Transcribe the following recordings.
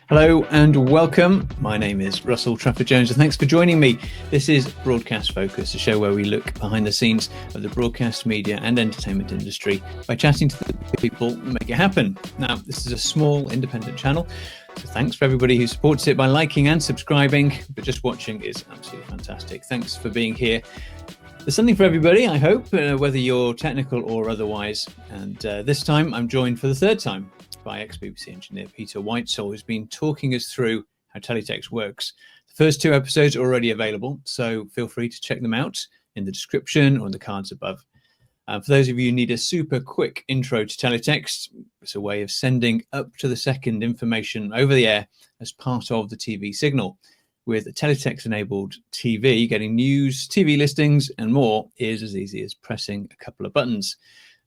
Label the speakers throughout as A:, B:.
A: Hello and welcome. My name is Russell Trafford-Jones and thanks for joining me. This is Broadcast Focus, a show where we look behind the scenes of the broadcast media and entertainment industry by chatting to the people who make it happen. Now, this is a small independent channel, so thanks for everybody who supports it by liking and subscribing, but just watching is absolutely fantastic. Thanks for being here. There's something for everybody, I hope, whether you're technical or otherwise. And this time I'm joined for the third time by ex-BBC engineer Peter Wietzel, who's been talking us through how Teletext works. The first two episodes are already available, so feel free to check them out in the description or in the cards above. For those of you who need a super quick intro to Teletext, it's a way of sending up to the second information over the air as part of the TV signal. With a Teletext-enabled TV, getting news, TV listings and more is as easy as pressing a couple of buttons.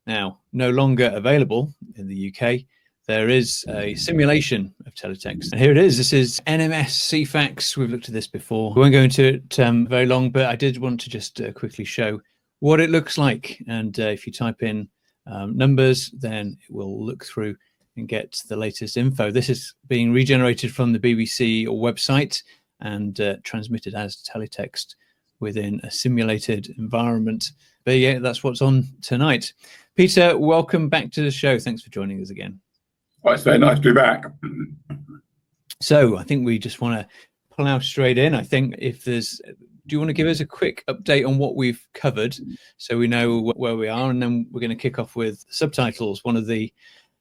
A: Now, no longer available in the UK, there is a simulation of Teletext. And here it is. This is NMS Ceefax. We've looked at this before. We won't go into it very long, but I did want to just quickly show what it looks like. And if you type in numbers, then it will look through and get the latest info. This is being regenerated from the BBC website and transmitted as teletext within a simulated environment. But yeah, that's what's on tonight. Peter, welcome back to the show. Thanks for joining us again.
B: Well, it's very nice to be back.
A: So I think we just want to plow straight in. I think do you want to give us a quick update on what we've covered so we know where we are? And then we're going to kick off with subtitles, one of the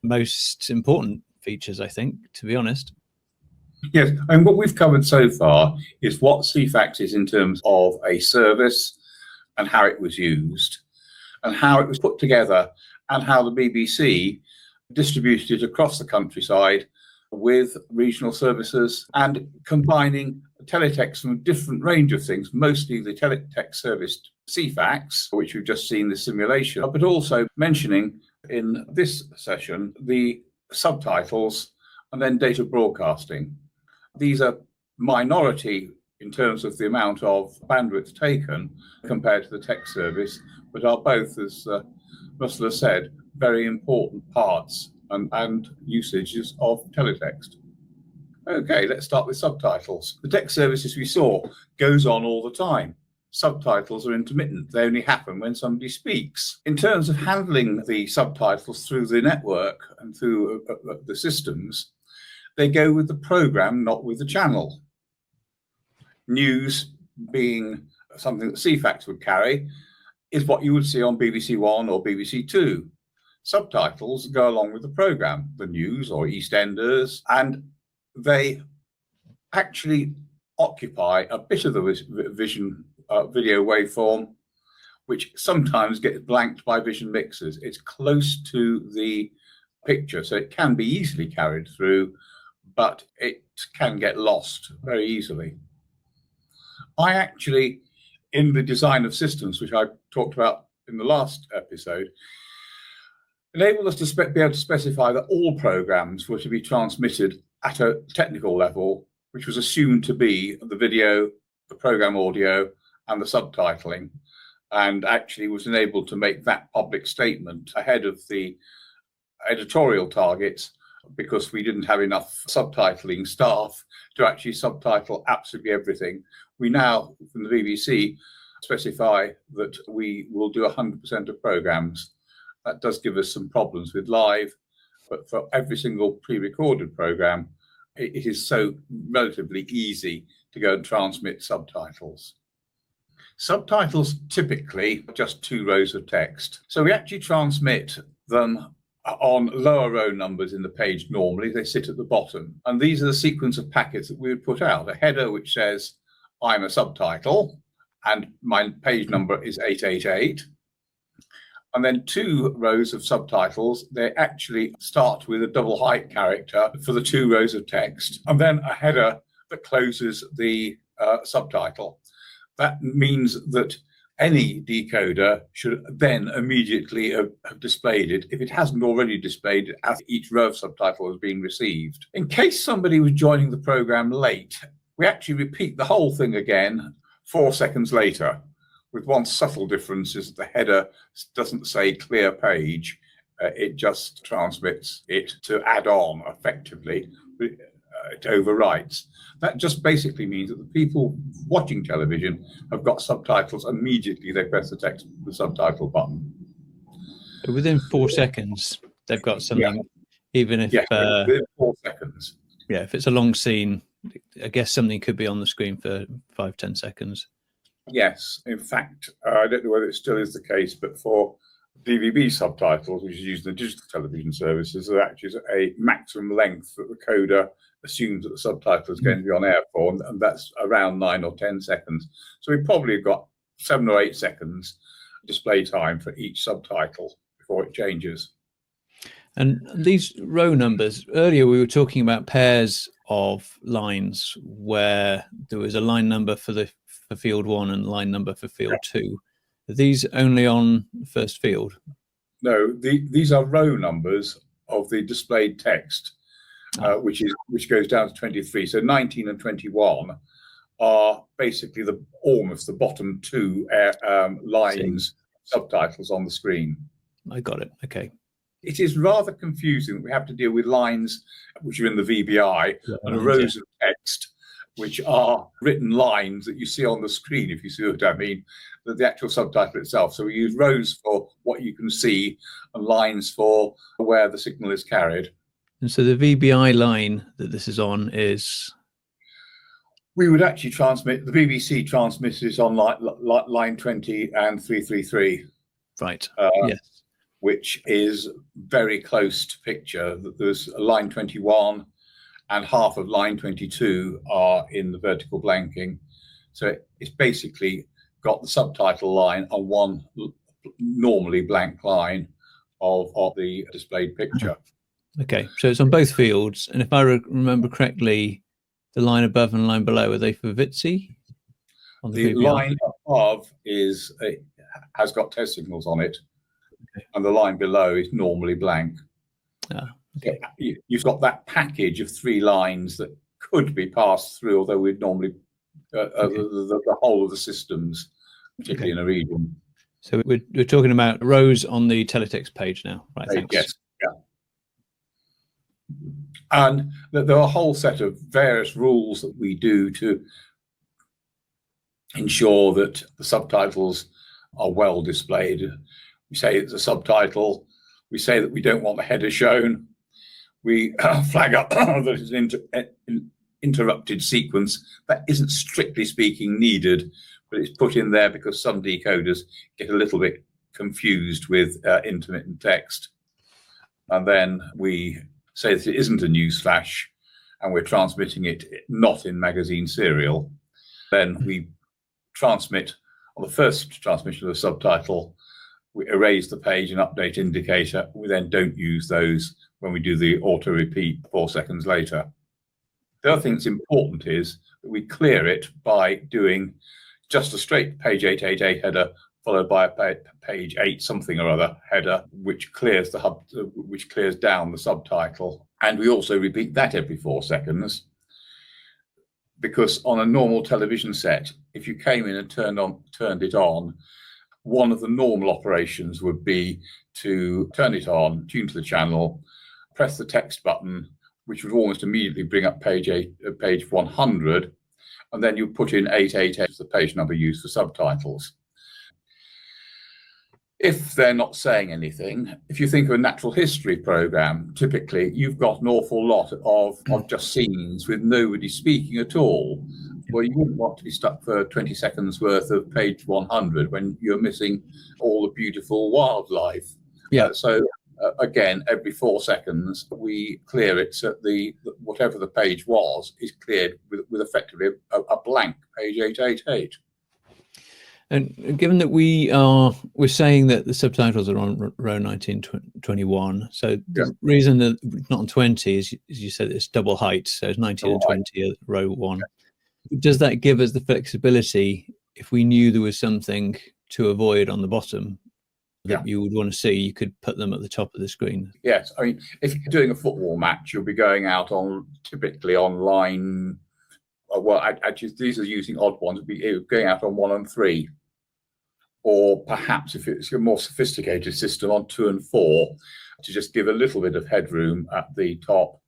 A: most important features, I think, to be honest.
B: Yes, and what we've covered so far is what Ceefax is in terms of a service and how it was used and how it was put together and how the BBC distributed it across the countryside with regional services and combining Teletext from a different range of things, mostly the Teletext serviced Ceefax, which we've just seen the simulation, but also mentioning in this session the subtitles and then data broadcasting. These are minority in terms of the amount of bandwidth taken compared to the text service, but are both, as Russell has said, very important parts and usages of teletext. Okay, let's start with subtitles. The text service, as we saw, goes on all the time. Subtitles are intermittent. They only happen when somebody speaks. In terms of handling the subtitles through the network and through the systems, they go with the program, not with the channel. News, being something that Ceefax would carry, is what you would see on BBC One or BBC Two. Subtitles go along with the program, the news or EastEnders, and they actually occupy a bit of the video waveform, which sometimes gets blanked by vision mixers. It's close to the picture, so it can be easily carried through, but it can get lost very easily. I actually, in the design of systems, which I talked about in the last episode, enabled us to be able to specify that all programs were to be transmitted at a technical level, which was assumed to be the video, the program audio, and the subtitling, and actually was enabled to make that public statement ahead of the editorial targets because we didn't have enough subtitling staff to actually subtitle absolutely everything. We now, from the BBC, specify that we will do 100% of programs. That does give us some problems with live, but for every single pre-recorded program, it is so relatively easy to go and transmit subtitles. Subtitles typically are just 2 rows of text. So we actually transmit them on lower row numbers in the page normally. They sit at the bottom. And these are the sequence of packets that we would put out. A header which says, I'm a subtitle, and my page number is 888. And then 2 rows of subtitles. They actually start with a double height character for the 2 rows of text, and then a header that closes the subtitle. That means that any decoder should then immediately have displayed it if it hasn't already displayed it as each row of subtitle has been received. In case somebody was joining the program late, we actually repeat the whole thing again 4 seconds later, with one subtle difference is that the header doesn't say clear page, It just transmits it to add on effectively. It overwrites. That just basically means that the people watching television have got subtitles immediately. They press the subtitle button.
A: Within 4 seconds, they've got something, even if...
B: within 4 seconds.
A: Yeah, if it's a long scene, I guess something could be on the screen for 5-10 seconds.
B: Yes. In fact, I don't know whether it still is the case, but for DVB subtitles, which is used in the digital television services, there actually is a maximum length that the coder assumes that the subtitle is going to be on air for, and that's around 9 or 10 seconds. So we've probably got 7 or 8 seconds display time for each subtitle before it changes.
A: And these row numbers, earlier we were talking about pairs of lines where there was a line number for field 1 and line number for field 2. Are these only on first field?
B: No, these are row numbers of the displayed text, which goes down to 23. So 19 and 21 are basically almost the bottom 2 lines, subtitles on the screen.
A: I got it. Okay.
B: It is rather confusing that we have to deal with lines which are in the VBI and rows of text which are written lines that you see on the screen, if you see what I mean, the actual subtitle itself. So we use rows for what you can see and lines for where the signal is carried.
A: And so the VBI line that this is on is...
B: We would actually transmit, the BBC transmitters on line 20 and 333.
A: Right,
B: yes. Which is very close to picture. There's line 21 and half of line 22 are in the vertical blanking. So it's basically got the subtitle line on one normally blank line of the displayed picture.
A: Okay, so it's on both fields. And if I remember correctly, the line above and line below, are they for VCR?
B: The line above has got test signals on it. Okay. And the line below is normally blank.
A: Okay.
B: You've got that package of 3 lines that could be passed through, although we'd normally the whole of the systems, particularly in a region.
A: So we're talking about rows on the Teletext page now, right? Thanks.
B: Yes. Yeah. And there are a whole set of various rules that we do to ensure that the subtitles are well displayed. We say it's a subtitle. We say that we don't want the header shown. We flag up that it's an interrupted sequence. That isn't strictly speaking needed, but it's put in there because some decoders get a little bit confused with intermittent text. And then we say that it isn't a news flash and we're transmitting it not in magazine serial. Then we transmit on the first transmission of the subtitle. We erase the page and update indicator. We then don't use those when we do the auto repeat 4 seconds later. The other thing that's important is that we clear it by doing just a straight page 888 header followed by a page 8 something or other header, which clears down the subtitle. And we also repeat that every 4 seconds, because on a normal television set, if you came in and turned it on, one of the normal operations would be to turn it on, tune to the channel, press the text button, which would almost immediately bring up page 100, and then you put in 888 as the page number used for subtitles. If they're not saying anything, if you think of a natural history program, typically you've got an awful lot of just scenes with nobody speaking at all. Well, you wouldn't want to be stuck for 20 seconds worth of page 100 when you're missing all the beautiful wildlife.
A: Yeah.
B: Again, every 4 seconds, we clear it so that whatever the page was is cleared with effectively a blank page 888.
A: And given that we're saying that the subtitles are on row 1921, so the reason that it's not on 20 is, as you said, it's double height, so it's 19 and 20 at row 1. Yeah. Does that give us the flexibility if we knew there was something to avoid on the bottom that you would want to see, you could put them at the top of the screen?
B: Yes, I mean, if you're doing a football match, you'll be going out typically on line. Well, actually, these are using odd ones. It'd be going out on 1 and 3. or perhaps if it's a more sophisticated system on 2 and 4, to just give a little bit of headroom at the top.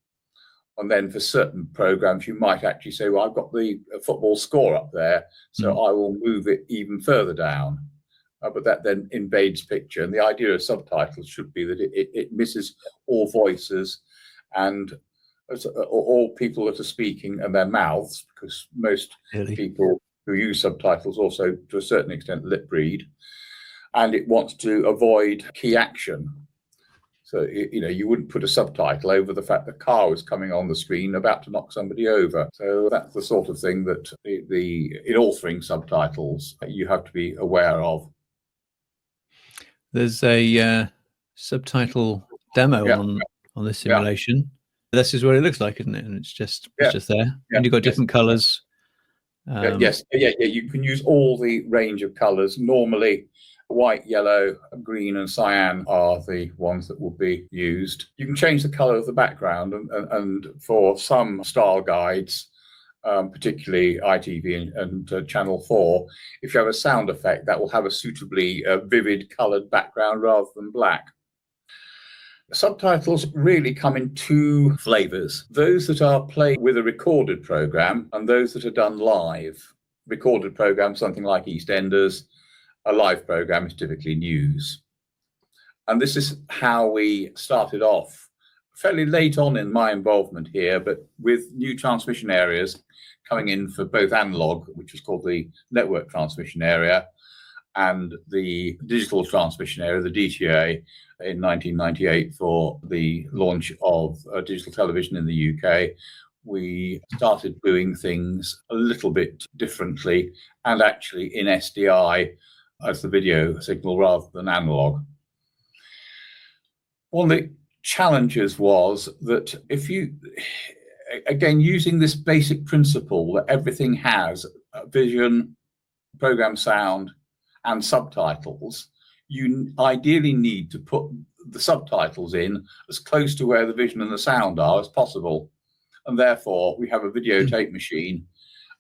B: And then for certain programs, you might actually say, well, I've got the football score up there, so I will move it even further down. But that then invades picture. And the idea of subtitles should be that it misses all voices and all people that are speaking and their mouths, because most people who use subtitles also, to a certain extent, lip read. And it wants to avoid key action. So, you wouldn't put a subtitle over the fact the car was coming on the screen about to knock somebody over. So that's the sort of thing that in authoring subtitles, you have to be aware of.
A: There's a subtitle demo on this simulation. Yeah. This is what it looks like, isn't it? And it's just there. Yeah. And you've got different colors.
B: Yes. You can use all the range of colors. Normally, white, yellow, green, and cyan are the ones that will be used. You can change the color of the background, and for some style guides, particularly ITV and Channel 4, if you have a sound effect, that will have a suitably vivid colored background rather than black. Subtitles really come in 2 flavors: those that are played with a recorded program and those that are done live. Recorded programs, something like EastEnders. A live program is typically news. And this is how we started off, fairly late on in my involvement here, but with new transmission areas coming in for both analog, which was called the network transmission area, and the digital transmission area, the DTA, in 1998 for the launch of digital television in the UK. We started doing things a little bit differently, and actually in SDI as the video signal rather than analog. One of the challenges was that if you, again, using this basic principle that everything has vision, program sound, and subtitles, you ideally need to put the subtitles in as close to where the vision and the sound are as possible. And therefore, we have a videotape machine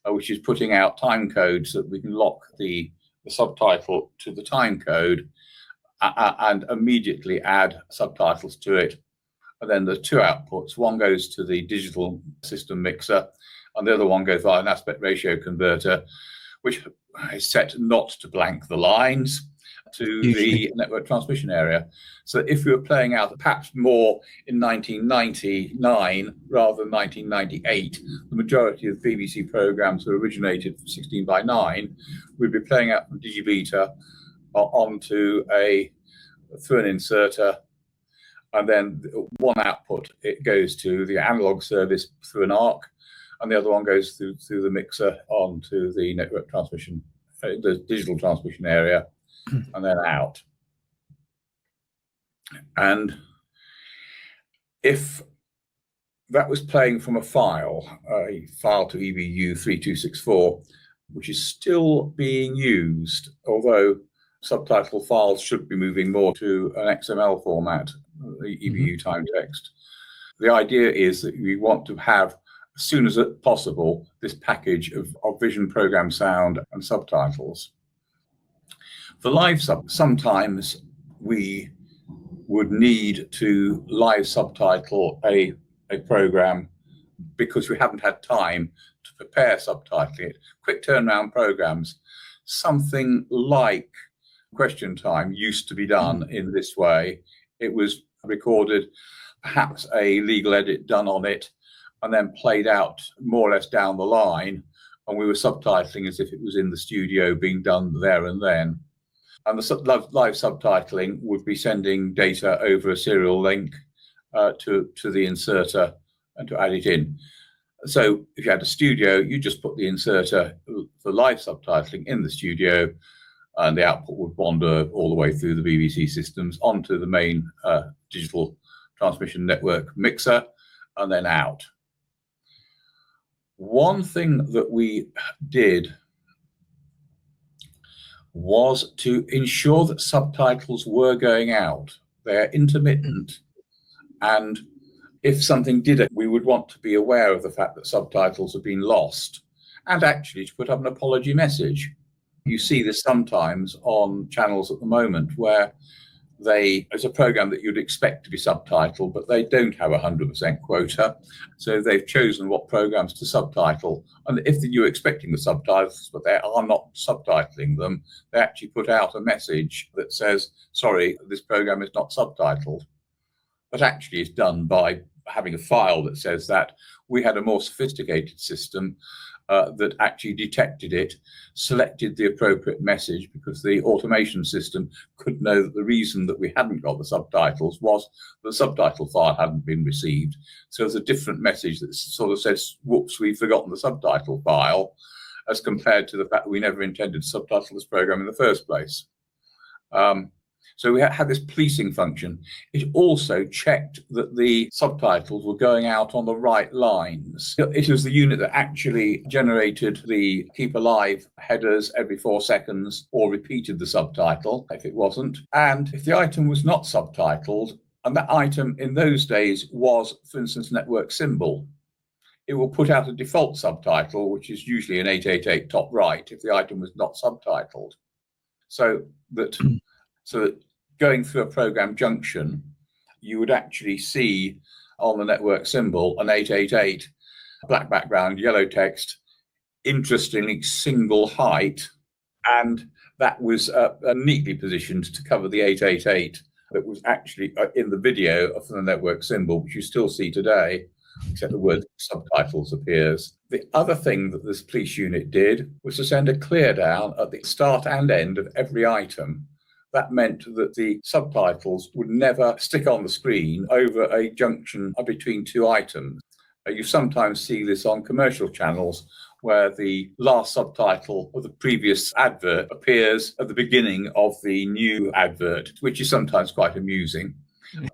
B: which is putting out time codes so that we can lock the subtitle to the time code and immediately add subtitles to it. And then the 2 outputs, one goes to the digital system mixer and the other one goes via an aspect ratio converter, which is set not to blank the lines to the network transmission area. So if we were playing out perhaps more in 1999 rather than 1998, the majority of BBC programs were originated from 16:9. We'd be playing out from digibeta onto through an inserter, and then one output, it goes to the analog service through an ARC, and the other one goes through the mixer onto the network transmission, the digital transmission area, and then out. And if that was playing from a file to EBU 3264, which is still being used, although subtitle files should be moving more to an XML format, the EBU time text. The idea is that we want to have, as soon as possible, this package of vision, program sound, and subtitles. For live sometimes we would need to live subtitle a program because we haven't had time to prepare subtitling it. Quick turnaround programs, something like Question Time used to be done in this way. It was recorded, perhaps a legal edit done on it, and then played out more or less down the line, and we were subtitling as if it was in the studio being done there and then. And the live subtitling would be sending data over a serial link to the inserter and to add it in. So if you had a studio, you just put the inserter for live subtitling in the studio, and the output would wander all the way through the BBC systems onto the main digital transmission network mixer and then out. One thing that we did was to ensure that subtitles were going out. They're intermittent, and if something did, we would want to be aware of the fact that subtitles have been lost, and actually to put up an apology message. You see this sometimes on channels at the moment where it's a program that you'd expect to be subtitled, but they don't have a 100% quota. So they've chosen what programs to subtitle. And if you're expecting the subtitles, but they are not subtitling them, they actually put out a message that says, sorry, this program is not subtitled. But actually it's done by having a file that says that. We had a more sophisticated system that actually detected it, selected the appropriate message, because the automation system could know that the reason that we hadn't got the subtitles was the subtitle file hadn't been received. So there's a different message that sort of says, whoops, we've forgotten the subtitle file, as compared to the fact that we never intended to subtitle this program in the first place. So we had this policing function. It also checked that the subtitles were going out on the right lines. It was the unit that actually generated the keep alive headers every 4 seconds, or repeated the subtitle if it wasn't. And if the item was not subtitled, and that item in those days was, for instance, network symbol, it will put out a default subtitle, which is usually an 888 top right, if the item was not subtitled. So that going through a program junction, you would actually see on the network symbol an 888, black background, yellow text, interestingly single height, and that was neatly positioned to cover the 888 that was actually in the video of the network symbol, which you still see today, except the word subtitles appears. The other thing that this police unit did was to send a clear down at the start and end of every item. That meant that the subtitles would never stick on the screen over a junction between 2 items. You sometimes see this on commercial channels where the last subtitle of the previous advert appears at the beginning of the new advert, which is sometimes quite amusing.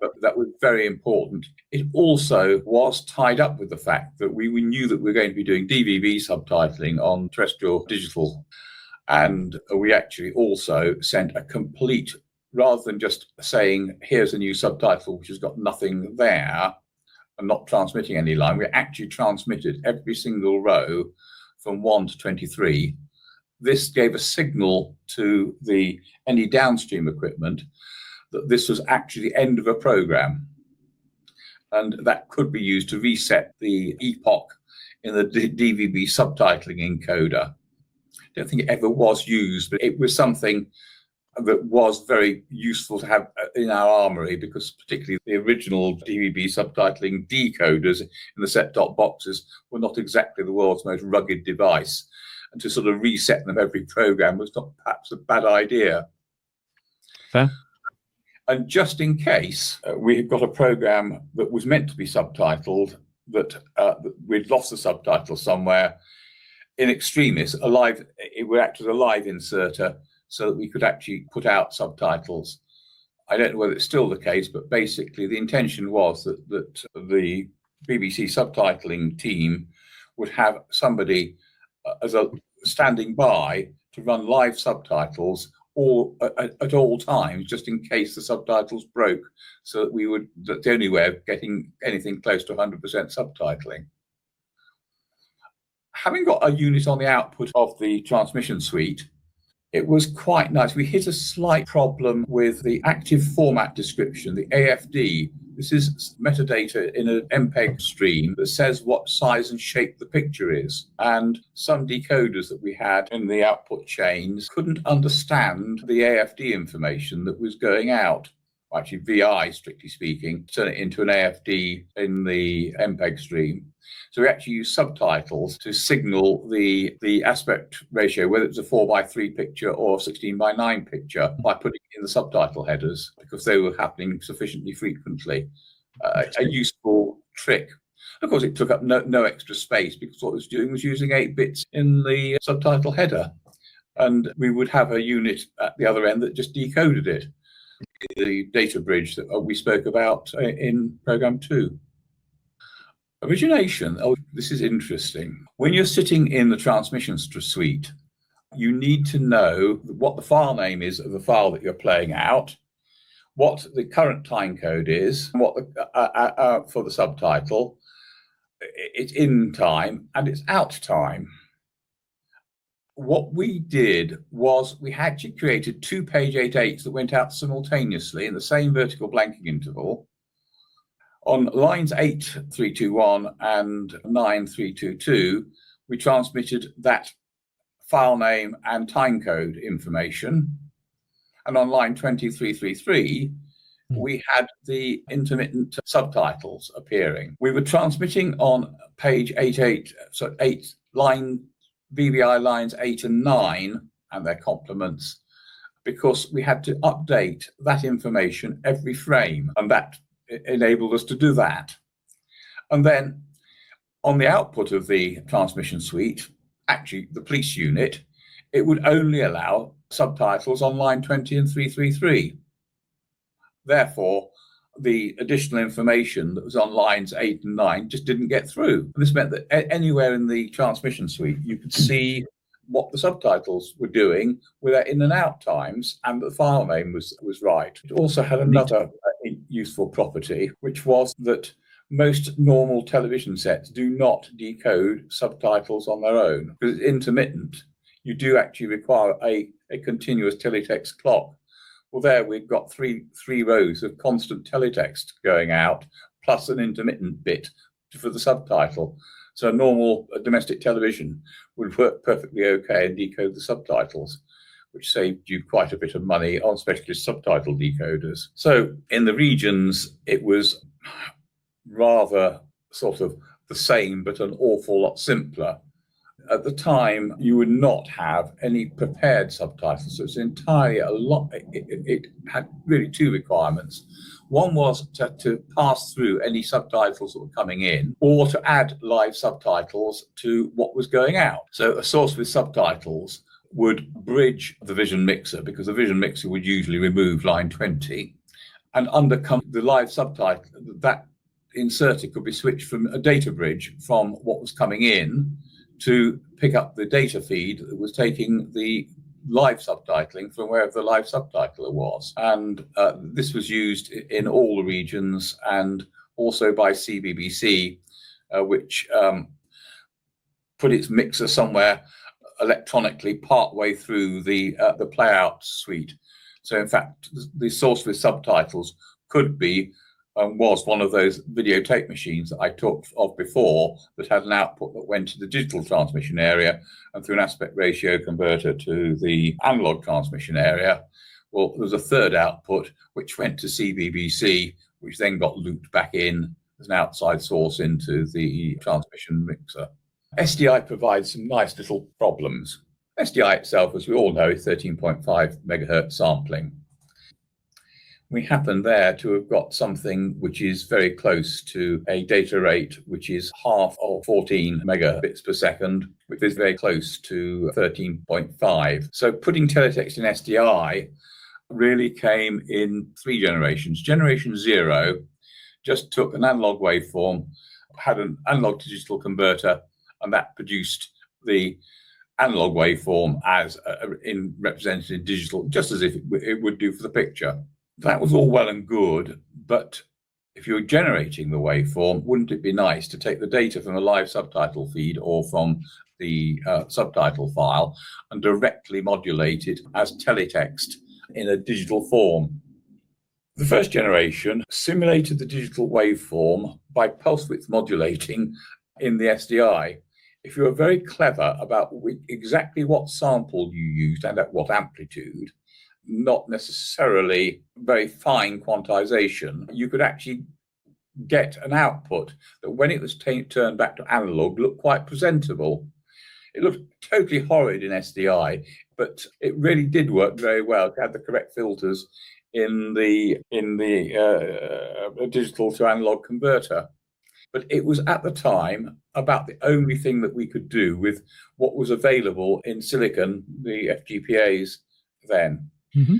B: But that was very important. It also was tied up with the fact that we knew that we were going to be doing DVB subtitling on terrestrial digital. And we actually also sent a complete, rather than just saying, here's a new subtitle which has got nothing there and not transmitting any line, we actually transmitted every single row from 1 to 23. This gave a signal to any downstream equipment that this was actually the end of a program. And that could be used to reset the epoch in the DVB subtitling encoder. I don't think it ever was used, but it was something that was very useful to have in our armory, because particularly the original DVB subtitling decoders in the set-top boxes were not exactly the world's most rugged device. And to sort of reset them every program was not perhaps a bad idea.
A: Fair.
B: And just in case we had got a program that was meant to be subtitled, that we'd lost the subtitle somewhere, in extremis, it would act as a live inserter so that we could actually put out subtitles. I don't know whether it's still the case, but basically the intention was that the BBC subtitling team would have somebody as a standing by to run live subtitles at all times, just in case the subtitles broke, so that that's the only way of getting anything close to 100% subtitling. Having got a unit on the output of the transmission suite, it was quite nice. We hit a slight problem with the active format description, the AFD. This is metadata in an MPEG stream that says what size and shape the picture is. And some decoders that we had in the output chains couldn't understand the AFD information that was going out. Actually, VI, strictly speaking, turn it into an AFD in the MPEG stream. So we actually use subtitles to signal the aspect ratio, whether it's a 4:3 picture or a 16:9 picture, by putting in the subtitle headers, because they were happening sufficiently frequently. A useful trick. Of course, it took up no extra space, because what it was doing was using 8 bits in the subtitle header. And we would have a unit at the other end that just decoded it. The data bridge that we spoke about in program 2. Origination, this is interesting. When you're sitting in the transmission suite, you need to know what the file name is of the file that you're playing out, what the current time code is, what for the subtitle, it's in time and it's out time. What we did was we actually created 2 page 8.8s that went out simultaneously in the same vertical blanking interval. On lines 8321 and 9322, we transmitted that file name and timecode information. And on line 2333, we had the intermittent subtitles appearing. We were transmitting on page 88, so 8 line BBI lines 8 and 9 and their complements, because we had to update that information every frame, and that enabled us to do that. And then on the output of the transmission suite, actually the police unit, it would only allow subtitles on line 20 and 333. Therefore, the additional information that was on lines 8 and 9 just didn't get through. This meant that anywhere in the transmission suite, you could see what the subtitles were doing with their in and out times, and the file name was right. It also had another useful property, which was that most normal television sets do not decode subtitles on their own because it's intermittent. You do actually require a continuous teletext clock. Well, there we've got three rows of constant teletext going out, plus an intermittent bit for the subtitle. So a normal domestic television would work perfectly okay and decode the subtitles, which saved you quite a bit of money on specialist subtitle decoders. So in the regions, it was rather sort of the same, but an awful lot simpler. At the time, you would not have any prepared subtitles. So it's entirely it had really 2 requirements. One was to pass through any subtitles that were coming in, or to add live subtitles to what was going out. So a source with subtitles would bridge the Vision mixer, because the Vision mixer would usually remove line 20, and undercome the live subtitle. That inserter could be switched from a data bridge from what was coming in to pick up the data feed that was taking the live subtitling from wherever the live subtitler was. And this was used in all the regions, and also by CBBC, which put its mixer somewhere electronically partway through the playout suite. So in fact, the source with subtitles could be was one of those videotape machines that I talked of before, that had an output that went to the digital transmission area and through an aspect ratio converter to the analog transmission area. Well, there was a third output which went to CBBC, which then got looped back in as an outside source into the transmission mixer. SDI provides some nice little problems. SDI itself, as we all know, is 13.5 megahertz sampling. We happen there to have got something which is very close to a data rate which is half of 14 megabits per second, which is very close to 13.5. So putting teletext in SDI really came in 3 generations. Generation 0 just took an analog waveform, had an analog to digital converter, and that produced the analog waveform as in represented in digital, just as if it would do for the picture. That was all well and good, but if you're generating the waveform, wouldn't it be nice to take the data from a live subtitle feed or from the subtitle file and directly modulate it as teletext in a digital form? The first generation simulated the digital waveform by pulse width modulating in the SDI. If you were very clever about exactly what sample you used and at what amplitude, not necessarily very fine quantization, you could actually get an output that when it was turned back to analog looked quite presentable. It looked totally horrid in SDI, but it really did work very well. It had the correct filters in the digital to analog converter. But it was at the time about the only thing that we could do with what was available in silicon, the FGPAs then. Mm-hmm.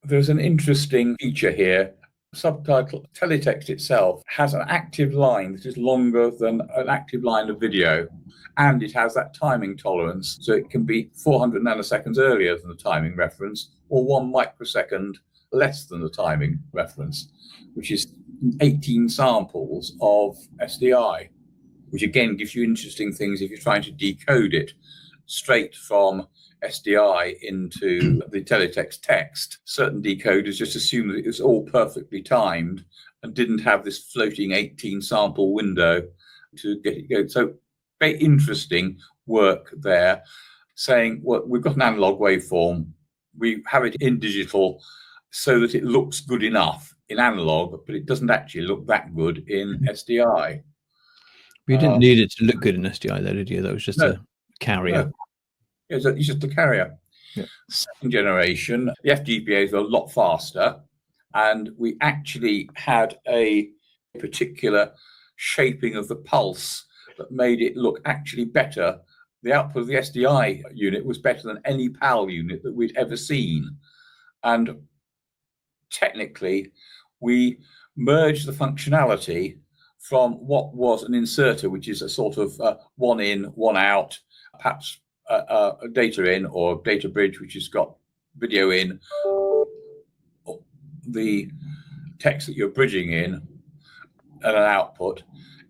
B: There's an interesting feature here. Subtitle teletext itself has an active line that is longer than an active line of video, and it has that timing tolerance, so it can be 400 nanoseconds earlier than the timing reference or 1 microsecond less than the timing reference, which is 18 samples of SDI, which again gives you interesting things if you're trying to decode it straight from SDI into the teletext text, certain decoders just assumed that it was all perfectly timed and didn't have this floating 18 sample window to get it going. So very interesting work there, saying, well, we've got an analog waveform, we have it in digital so that it looks good enough in analog, but it doesn't actually look that good in SDI.
A: You didn't need it to look good in SDI, though, did you? That was just a carrier.
B: No. It's just a carrier.
A: Yeah.
B: Second generation, the FGPAs were a lot faster, and we actually had a particular shaping of the pulse that made it look actually better. The output of the SDI unit was better than any PAL unit that we'd ever seen. And technically, we merged the functionality from what was an inserter, which is a sort of one in, one out, perhaps a data in, or data bridge, which has got video in, the text that you're bridging in, and an output,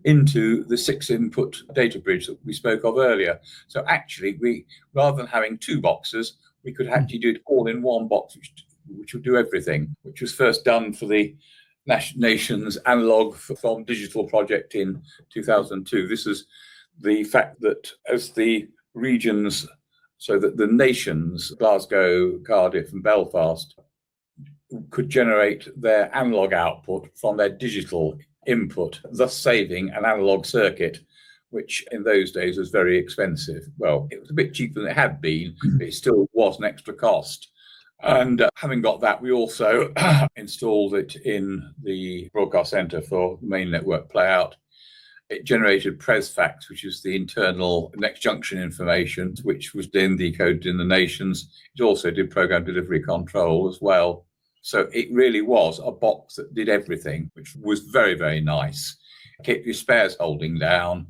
B: into the 6-input data bridge that we spoke of earlier. So actually, we, rather than having two boxes, we could actually do it all in one box, which would do everything, which was first done for the nation's analog from digital project in 2002. This is the fact that as the regions, so that the nations, Glasgow, Cardiff and Belfast, could generate their analog output from their digital input, thus saving an analog circuit, which in those days was very expensive. Well, it was a bit cheaper than it had been, but it still was an extra cost. And having got that, we also installed it in the broadcast center for the main network playout. It generated Presfax, which is the internal next junction information, which was then decoded in the nations. It also did program delivery control as well. So it really was a box that did everything, which was very, very nice. It kept your spares holding down.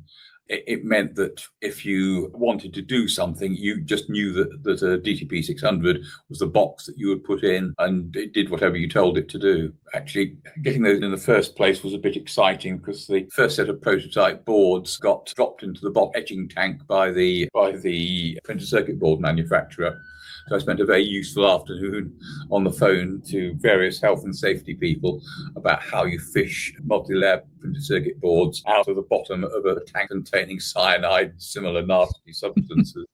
B: It meant that if you wanted to do something, you just knew that a DTP 600 was the box that you would put in, and it did whatever you told it to do. Actually, getting those in the first place was a bit exciting, because the first set of prototype boards got dropped into the box etching tank by the printed circuit board manufacturer. So I spent a very useful afternoon on the phone to various health and safety people about how you fish multi-layer printed circuit boards out of the bottom of a tank containing cyanide and similar nasty substances.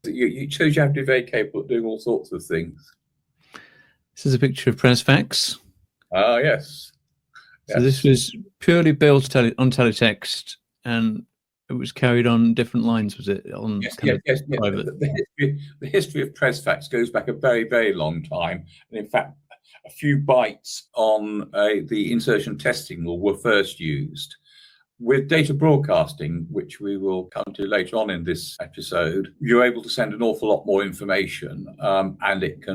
B: It shows you have to be very capable of doing all sorts of things.
A: This is a picture of Presfax.
B: Yes.
A: So this was purely built on teletext, and it was carried on different lines, was it? On
B: yes.
A: Private.
B: The history of Presfax goes back a very, very long time. And in fact, a few bytes on the insertion testing were first used. With data broadcasting, which we will come to later on in this episode, you're able to send an awful lot more information, and it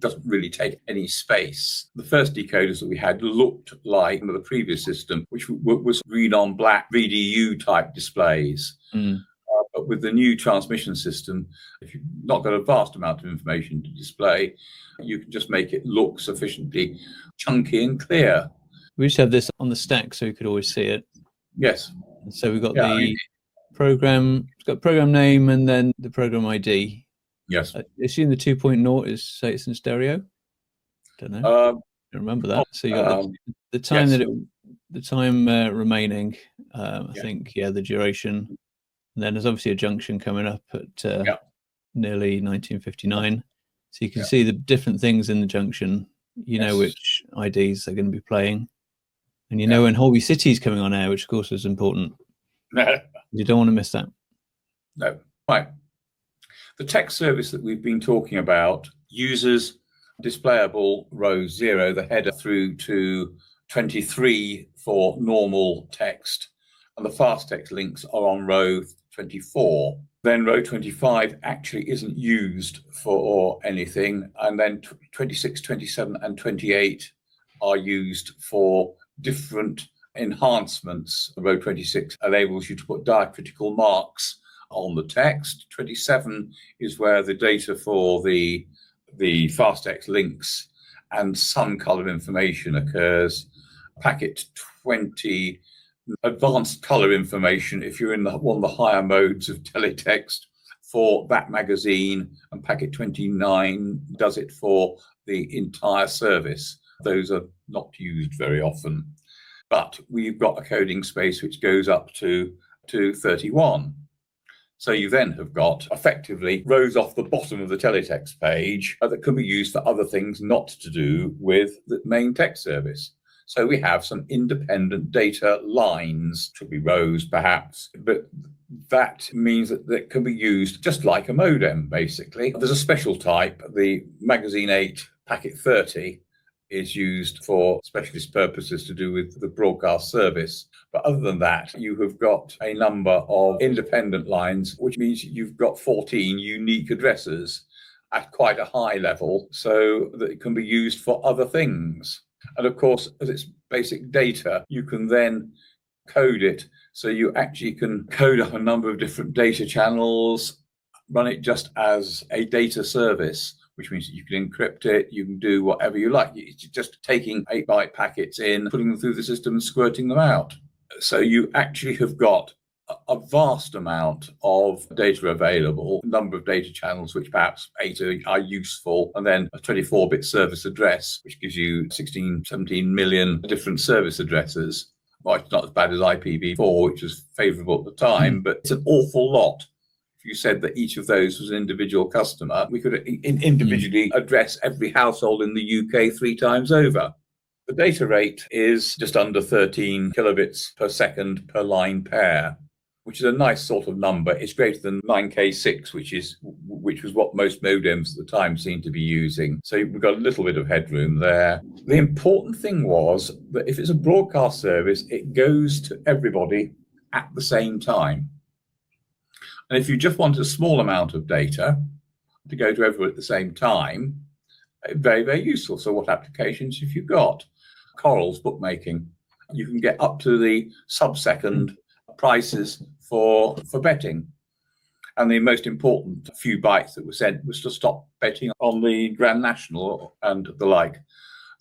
B: doesn't really take any space. The first decoders that we had looked like the previous system, which was green on black VDU type displays. But with the new transmission system, if you've not got a vast amount of information to display, you can just make it look sufficiently chunky and clear.
A: We used to have this on the stack so you could always see it.
B: Yes.
A: So we've got program, it's got program name and then the program ID.
B: Yes.
A: I assume the 2.0 is, say, it's in stereo. Don't know. I don't remember that. So you got the time remaining. I think the duration, and then there's obviously a junction coming up at nearly 1959. So you can see the different things in the junction. You know which IDs are going to be playing, and you know when Holby City is coming on air, which of course is important. You don't want to miss that.
B: No. Right. The text service that we've been talking about uses displayable row 0, the header, through to 23 for normal text, and the fast text links are on row 24. Then row 25 actually isn't used for anything, and then 26, 27 and 28 are used for different enhancements. Row 26 enables you to put diacritical marks on the text. 27 is where the data for the fast text links and some color information occurs. Packet 20, advanced color information if you're in one of the higher modes of teletext for that magazine, and packet 29 does it for the entire service. Those are not used very often. But we've got a coding space which goes up to 31. So you then have got effectively rows off the bottom of the teletext page that can be used for other things not to do with the main text service. So we have some independent data lines, should be rows perhaps, but that means that it can be used just like a modem, basically. There's a special type, the magazine 8 packet 30 is used for specialist purposes to do with the broadcast service. But other than that, you have got a number of independent lines, which means you've got 14 unique addresses at quite a high level so that it can be used for other things. And of course, as it's basic data, you can then code it. So you actually can code up a number of different data channels, run it just as a data service, which means that you can encrypt it, you can do whatever you like. It's just taking 8-byte packets in, putting them through the system and squirting them out. So you actually have got a vast amount of data available, a number of data channels, which perhaps 8 are useful, and then a 24-bit service address, which gives you 16, 17 million different service addresses. Well, it's not as bad as IPv4, which was favorable at the time, but it's an awful lot. If you said that each of those was an individual customer, we could individually address every household in the UK 3 times over. The data rate is just under 13 kilobits per second per line pair, which is a nice sort of number. It's greater than 9K6, which was what most modems at the time seemed to be using. So we've got a little bit of headroom there. The important thing was that if it's a broadcast service, it goes to everybody at the same time. And if you just want a small amount of data to go to everyone at the same time, very, very useful. So what applications have you got? Coral's bookmaking. You can get up to the sub-second prices for betting. And the most important few bytes that were sent was to stop betting on the Grand National and the like.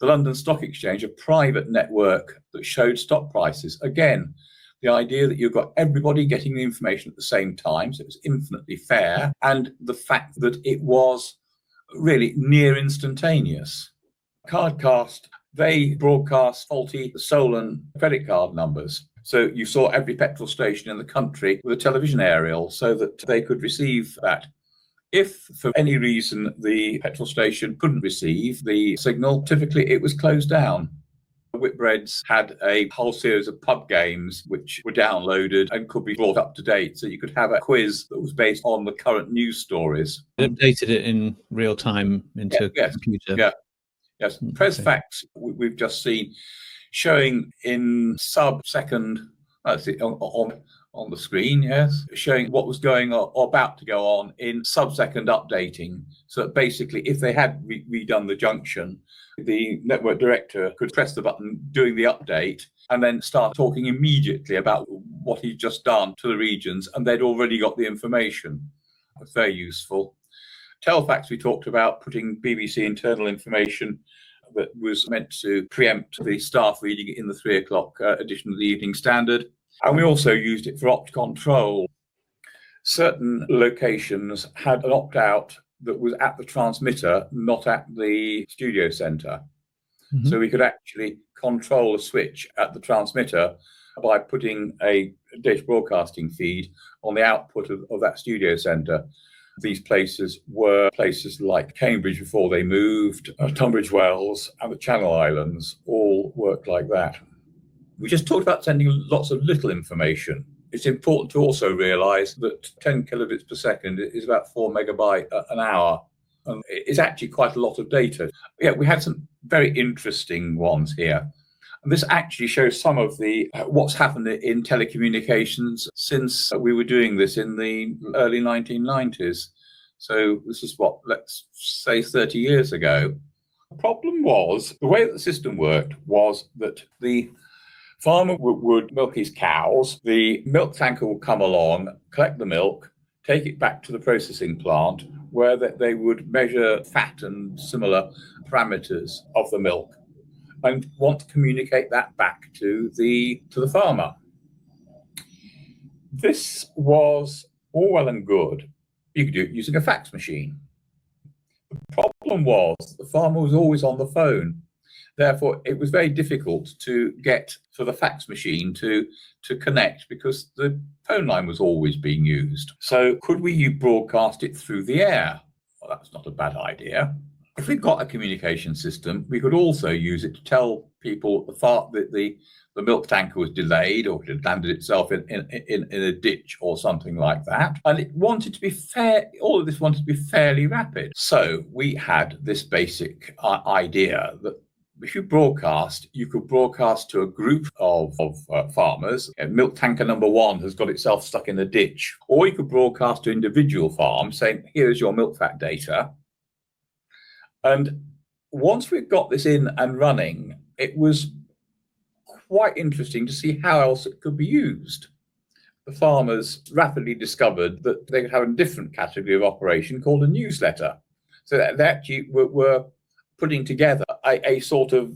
B: The London Stock Exchange, a private network that showed stock prices. Again, the idea that you've got everybody getting the information at the same time, so it was infinitely fair, and the fact that it was really near instantaneous. Cardcast, they broadcast faulty stolen credit card numbers. So you saw every petrol station in the country with a television aerial so that they could receive that. If for any reason the petrol station couldn't receive the signal, typically it was closed down. Whitbreads had a whole series of pub games which were downloaded and could be brought up to date. So you could have a quiz that was based on the current news stories.
A: It updated it in real time into a computer.
B: Yes. Presfax, we've just seen, showing in sub-second, on the screen, yes, showing what was going on or about to go on in sub-second updating. So that basically, if they had redone the junction, the network director could press the button doing the update and then start talking immediately about what he'd just done to the regions, and they'd already got the information. That's very useful. Telefax, we talked about putting BBC internal information that was meant to preempt the staff reading it in the 3 o'clock edition of the Evening Standard. And we also used it for opt control. Certain locations had an opt-out that was at the transmitter, not at the studio centre. Mm-hmm. So we could actually control a switch at the transmitter by putting a data broadcasting feed on the output of that studio centre. These places were places like Cambridge before they moved, Tunbridge Wells and the Channel Islands all worked like that. We just talked about sending lots of little information. It's important to also realise that 10 kilobits per second is about 4 megabytes an hour. And it's actually quite a lot of data. Yeah, we had some very interesting ones here. And this actually shows some of the what's happened in telecommunications since we were doing this in the early 1990s. So this is what, let's say 30 years ago. The problem was, the way that the system worked was that the farmer would milk his cows, the milk tanker would come along, collect the milk, take it back to the processing plant where they would measure fat and similar parameters of the milk, and want to communicate that back to the farmer. This was all well and good You could do it using a fax machine. The problem was the farmer was always on the phone. Therefore, it was very difficult to get to the fax machine to connect because the phone line was always being used. So could we broadcast it through the air? Well, that's not a bad idea. If we've got a communication system, we could also use it to tell people that the milk tanker was delayed or it had landed itself in a ditch or something like that. And it wanted to be fair, all of this wanted to be fairly rapid. So we had this basic idea that if you broadcast, you could broadcast to a group of farmers. Milk tanker number 1 has got itself stuck in a ditch. Or you could broadcast to individual farms saying, here's your milk fat data. And once we've got this in and running, it was quite interesting to see how else it could be used. The farmers rapidly discovered that they could have a different category of operation called a newsletter. So they actually were putting together a sort of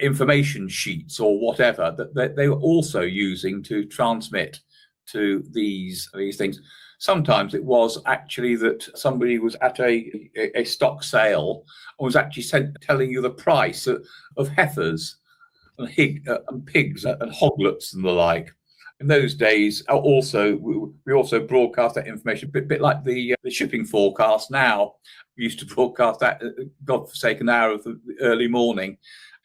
B: information sheets or whatever that they were also using to transmit to these things. Sometimes it was actually that somebody was at a stock sale and was actually telling you the price of heifers and pigs and hoglets and the like. In those days, we also broadcast that information a bit like the shipping forecast now. We used to broadcast that godforsaken hour of the early morning.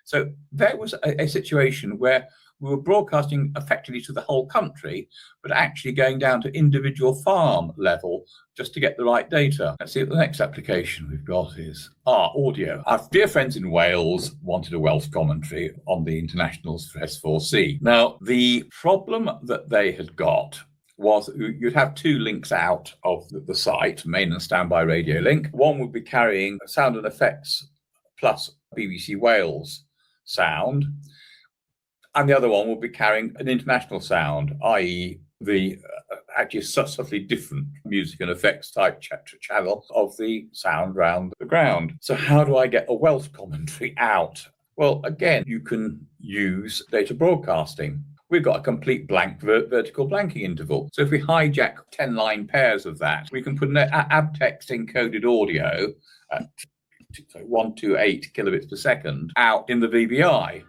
B: So there was a situation where we were broadcasting effectively to the whole country, but actually going down to individual farm level just to get the right data. Let's see what the next application we've got is audio. Our dear friends in Wales wanted a Welsh commentary on the internationals for S4C. Now, the problem that they had got was you'd have 2 links out of the site, main and standby radio link. One would be carrying sound and effects plus BBC Wales sound, and the other one will be carrying an international sound, i.e. the actually subtly different music and effects type channel of the sound round the ground. So how do I get a Welsh commentary out? Well, again, you can use data broadcasting. We've got a complete blank vertical blanking interval. So if we hijack 10 line pairs of that, we can put an abtext encoded audio at 128 kilobits per second out in the VBI.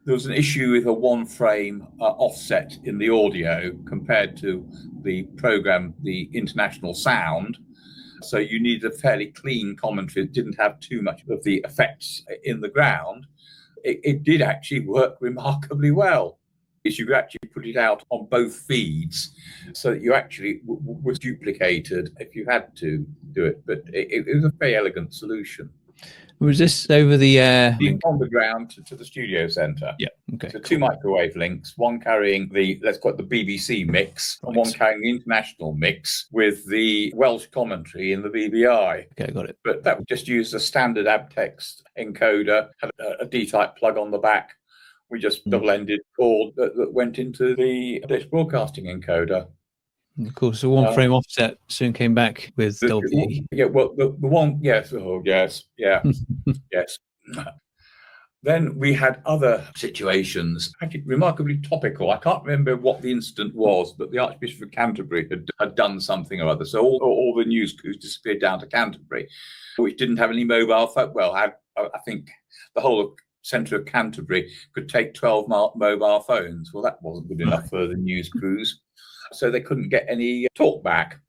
B: There was an issue with a 1 frame offset in the audio compared to the program, the international sound. So you needed a fairly clean commentary that didn't have too much of the effects in the ground. It did actually work remarkably well. You could actually put it out on both feeds so that you actually was duplicated if you had to do it. But it was a very elegant solution.
A: Was this over the air?
B: On the ground to the studio centre.
A: Yeah. Okay.
B: So 2 microwave links, one carrying let's call it the BBC mix, and one carrying the international mix with the Welsh commentary in the VBI.
A: Okay, got it.
B: But that would just use a standard abtext encoder, had a D-type plug on the back. We just double-ended cord that went into the data broadcasting encoder.
A: Of course, the 1 frame offset soon came back with Dolby.
B: Yeah, well, the one, yes, yeah, yes. Then we had other situations, actually remarkably topical. I can't remember what the incident was, but the Archbishop of Canterbury had done something or other. So all the news crews disappeared down to Canterbury, which didn't have any mobile phone. Well, I think the whole of centre of Canterbury could take 12 mobile phones. Well, that wasn't good enough for the news crews. So they couldn't get any talk back.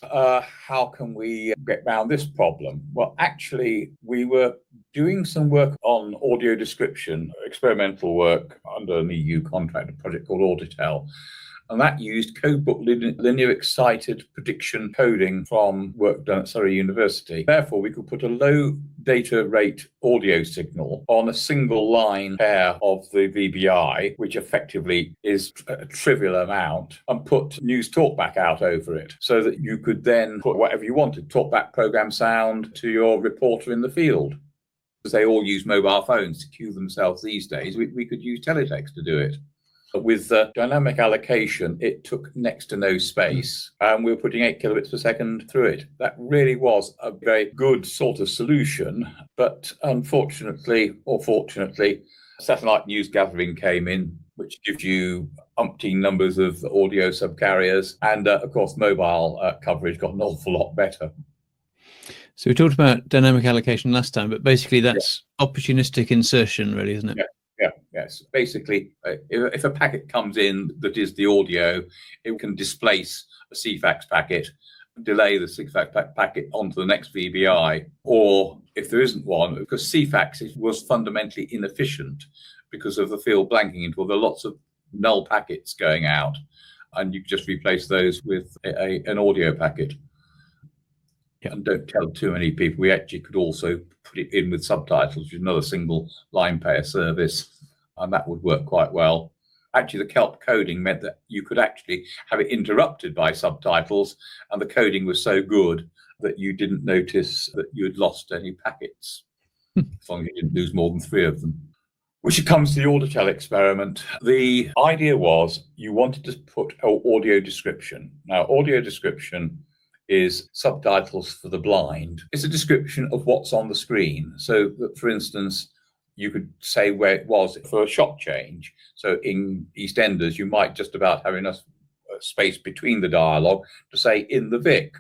B: How can we get around this problem? Well, actually, we were doing some work on audio description, experimental work under an EU contract, a project called Auditel. And that used codebook linear excited prediction coding from work done at Surrey University. Therefore, we could put a low data rate audio signal on a single line pair of the VBI, which effectively is a trivial amount, and put news talkback out over it so that you could then put whatever you wanted, talkback program sound to your reporter in the field. Because they all use mobile phones to cue themselves these days, we could use Teletext to do it. With dynamic allocation, it took next to no space, and we were putting 8 kilobits per second through it. That really was a very good sort of solution, but unfortunately, or fortunately, satellite news gathering came in, which gives you umpteen numbers of audio subcarriers, and of course mobile coverage got an awful lot better.
A: So we talked about dynamic allocation last time, but basically that's opportunistic insertion, really, isn't it?
B: Yes. Basically, if a packet comes in that is the audio, it can displace a Ceefax packet, delay the Ceefax packet onto the next VBI, or if there isn't one, because Ceefax was fundamentally inefficient because of the field blanking interval. There are lots of null packets going out, and you just replace those with an audio packet. Yeah. And don't tell too many people. We actually could also put it in with Subtitles, which is another single line pair service, and that would work quite well. Actually, the kelp coding meant that you could actually have it interrupted by Subtitles, and the coding was so good that you didn't notice that you had lost any packets, as long as you didn't lose more than 3 of them. Which comes to the Auditel experiment. The idea was you wanted to put audio description. Now, audio description is Subtitles for the blind. It's a description of what's on the screen. So that, for instance, you could say where it was for a shot change. So in EastEnders, you might just about have enough space between the dialogue to say in the Vic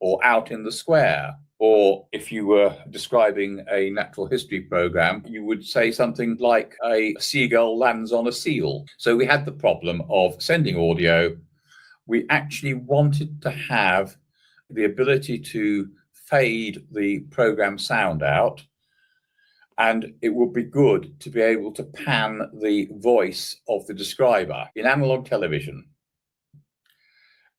B: or out in the square. Or if you were describing a natural history program, you would say something like a seagull lands on a seal. So we had the problem of sending audio. We actually wanted to have the ability to fade the program sound out, and it would be good to be able to pan the voice of the describer in analog television.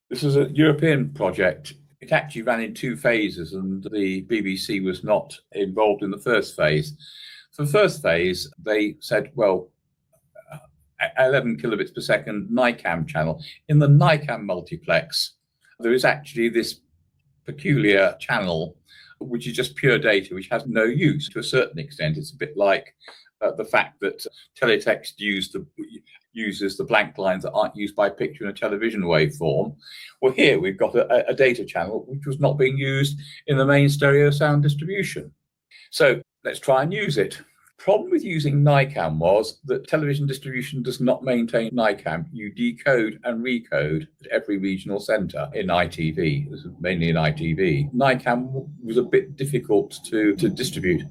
B: This was a European project. It actually ran in 2 phases, and the BBC was not involved in the first phase. For the first phase, they said, well, 11 kilobits per second NICAM channel. In the NICAM multiplex, there is actually this peculiar channel which is just pure data, which has no use to a certain extent. It's a bit like the fact that Teletext uses the blank lines that aren't used by picture in a television waveform. Well, here we've got a data channel which was not being used in the main stereo sound distribution. So let's try and use it. Problem with using NICAM was that television distribution does not maintain NICAM. You decode and recode at every regional centre in ITV. This is mainly in ITV. NICAM was a bit difficult to distribute.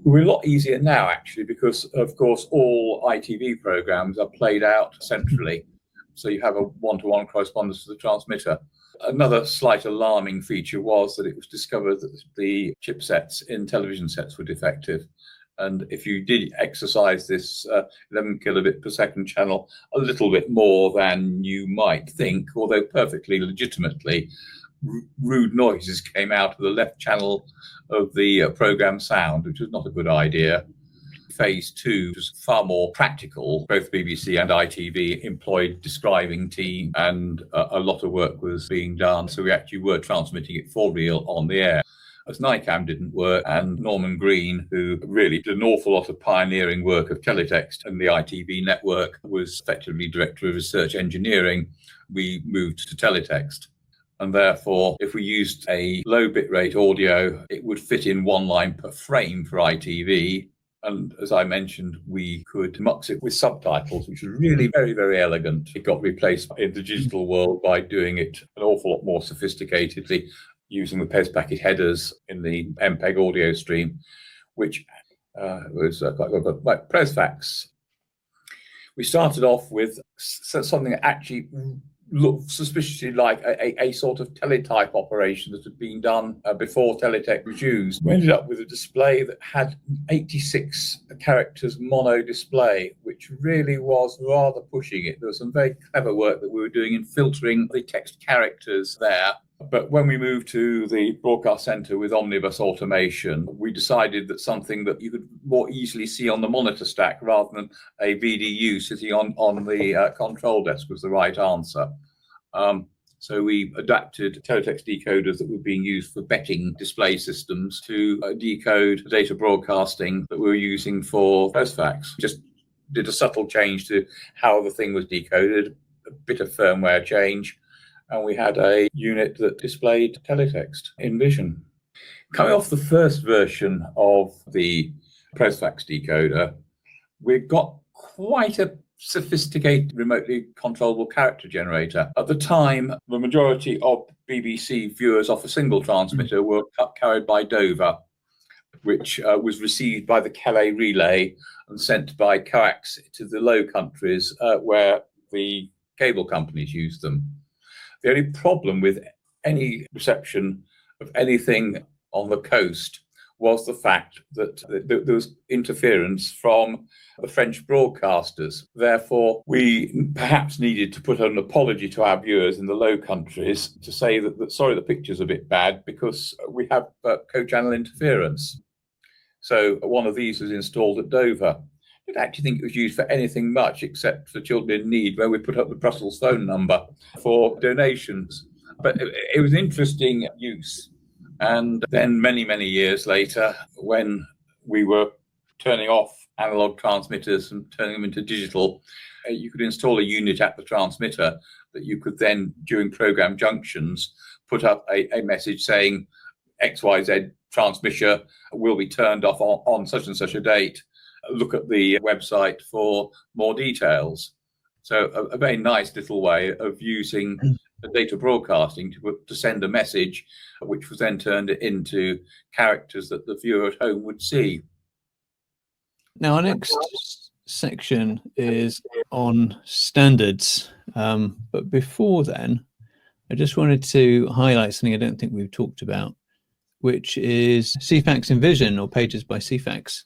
B: We're a lot easier now, actually, because, of course, all ITV programmes are played out centrally. So you have a one-to-one correspondence to the transmitter. Another slight alarming feature was that it was discovered that the chipsets in television sets were defective. And if you did exercise this 11 kilobit per second channel a little bit more than you might think, although perfectly legitimately, rude noises came out of the left channel of the program sound, which was not a good idea. Phase 2 was far more practical. Both BBC and ITV employed describing team, and a lot of work was being done. So we actually were transmitting it for real on the air. As NICAM didn't work, and Norman Green, who really did an awful lot of pioneering work of Teletext and the ITV network, was effectively Director of Research Engineering, we moved to Teletext. And therefore, if we used a low bitrate audio, it would fit in 1 line per frame for ITV. And as I mentioned, we could mux it with Subtitles, which was really very, very elegant. It got replaced in the digital world by doing it an awful lot more sophisticatedly, using the PES packet headers in the MPEG audio stream, which was like Presfax. We started off with something that actually looked suspiciously like a sort of teletype operation that had been done before Teletext was used. We ended up with a display that had 86 characters mono display, which really was rather pushing it. There was some very clever work that we were doing in filtering the text characters there. But when we moved to the broadcast center with omnibus automation, we decided that something that you could more easily see on the monitor stack rather than a VDU sitting on the control desk was the right answer. So we adapted Teletext decoders that were being used for betting display systems to decode data broadcasting that we were using for Presfax. Just did a subtle change to how the thing was decoded, a bit of firmware change, and we had a unit that displayed Teletext In Vision. Coming off the first version of the Presfax decoder, we got quite a sophisticated remotely controllable character generator. At the time, the majority of BBC viewers off a single transmitter were carried by Dover, which was received by the Calais relay and sent by coax to the Low Countries where the cable companies used them. The only problem with any reception of anything on the coast was the fact that there was interference from the French broadcasters. Therefore, we perhaps needed to put an apology to our viewers in the Low Countries to say that sorry, the picture's a bit bad because we have co-channel interference. So one of these was installed at Dover. I don't actually think it was used for anything much except for children in need, where we put up the Brussels phone number for donations. But it was an interesting use. And then many, many years later, when we were turning off analog transmitters and turning them into digital, you could install a unit at the transmitter that you could then, during program junctions, put up a message saying XYZ transmission will be turned off on such and such a date. Look at the website for more details. So a very nice little way of using data broadcasting to send a message, which was then turned into characters that the viewer at home would see.
A: Now, our next section is on standards. But before then, I just wanted to highlight something I don't think we've talked about, which is Ceefax In Vision, or Pages by Ceefax.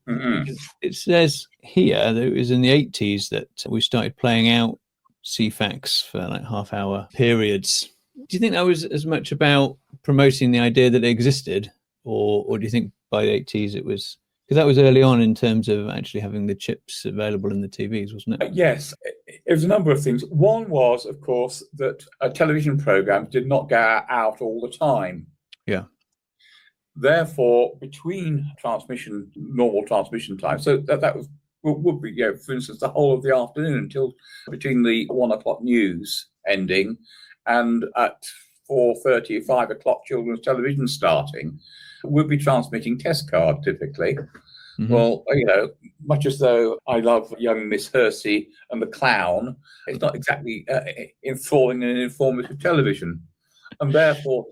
A: Mm-hmm. It says here that it was in the 80s that we started playing out Ceefax for like half-hour periods. Do you think that was as much about promoting the idea that it existed, or do you think by the 80s it was, because that was early on in terms of actually having the chips available in the TVs, wasn't it?
B: Yes, it was a number of things. One was, of course, that television programs did not go out all the time.
A: Yeah.
B: Therefore, between normal transmission time, so that would be, for instance, the whole of the afternoon until between the 1 o'clock news ending and at 4:30, 5 o'clock children's television starting, would be transmitting test card typically. Mm-hmm. Well, much as though I love young Miss Hersey and the Clown, it's not exactly enthralling and informative television. And therefore,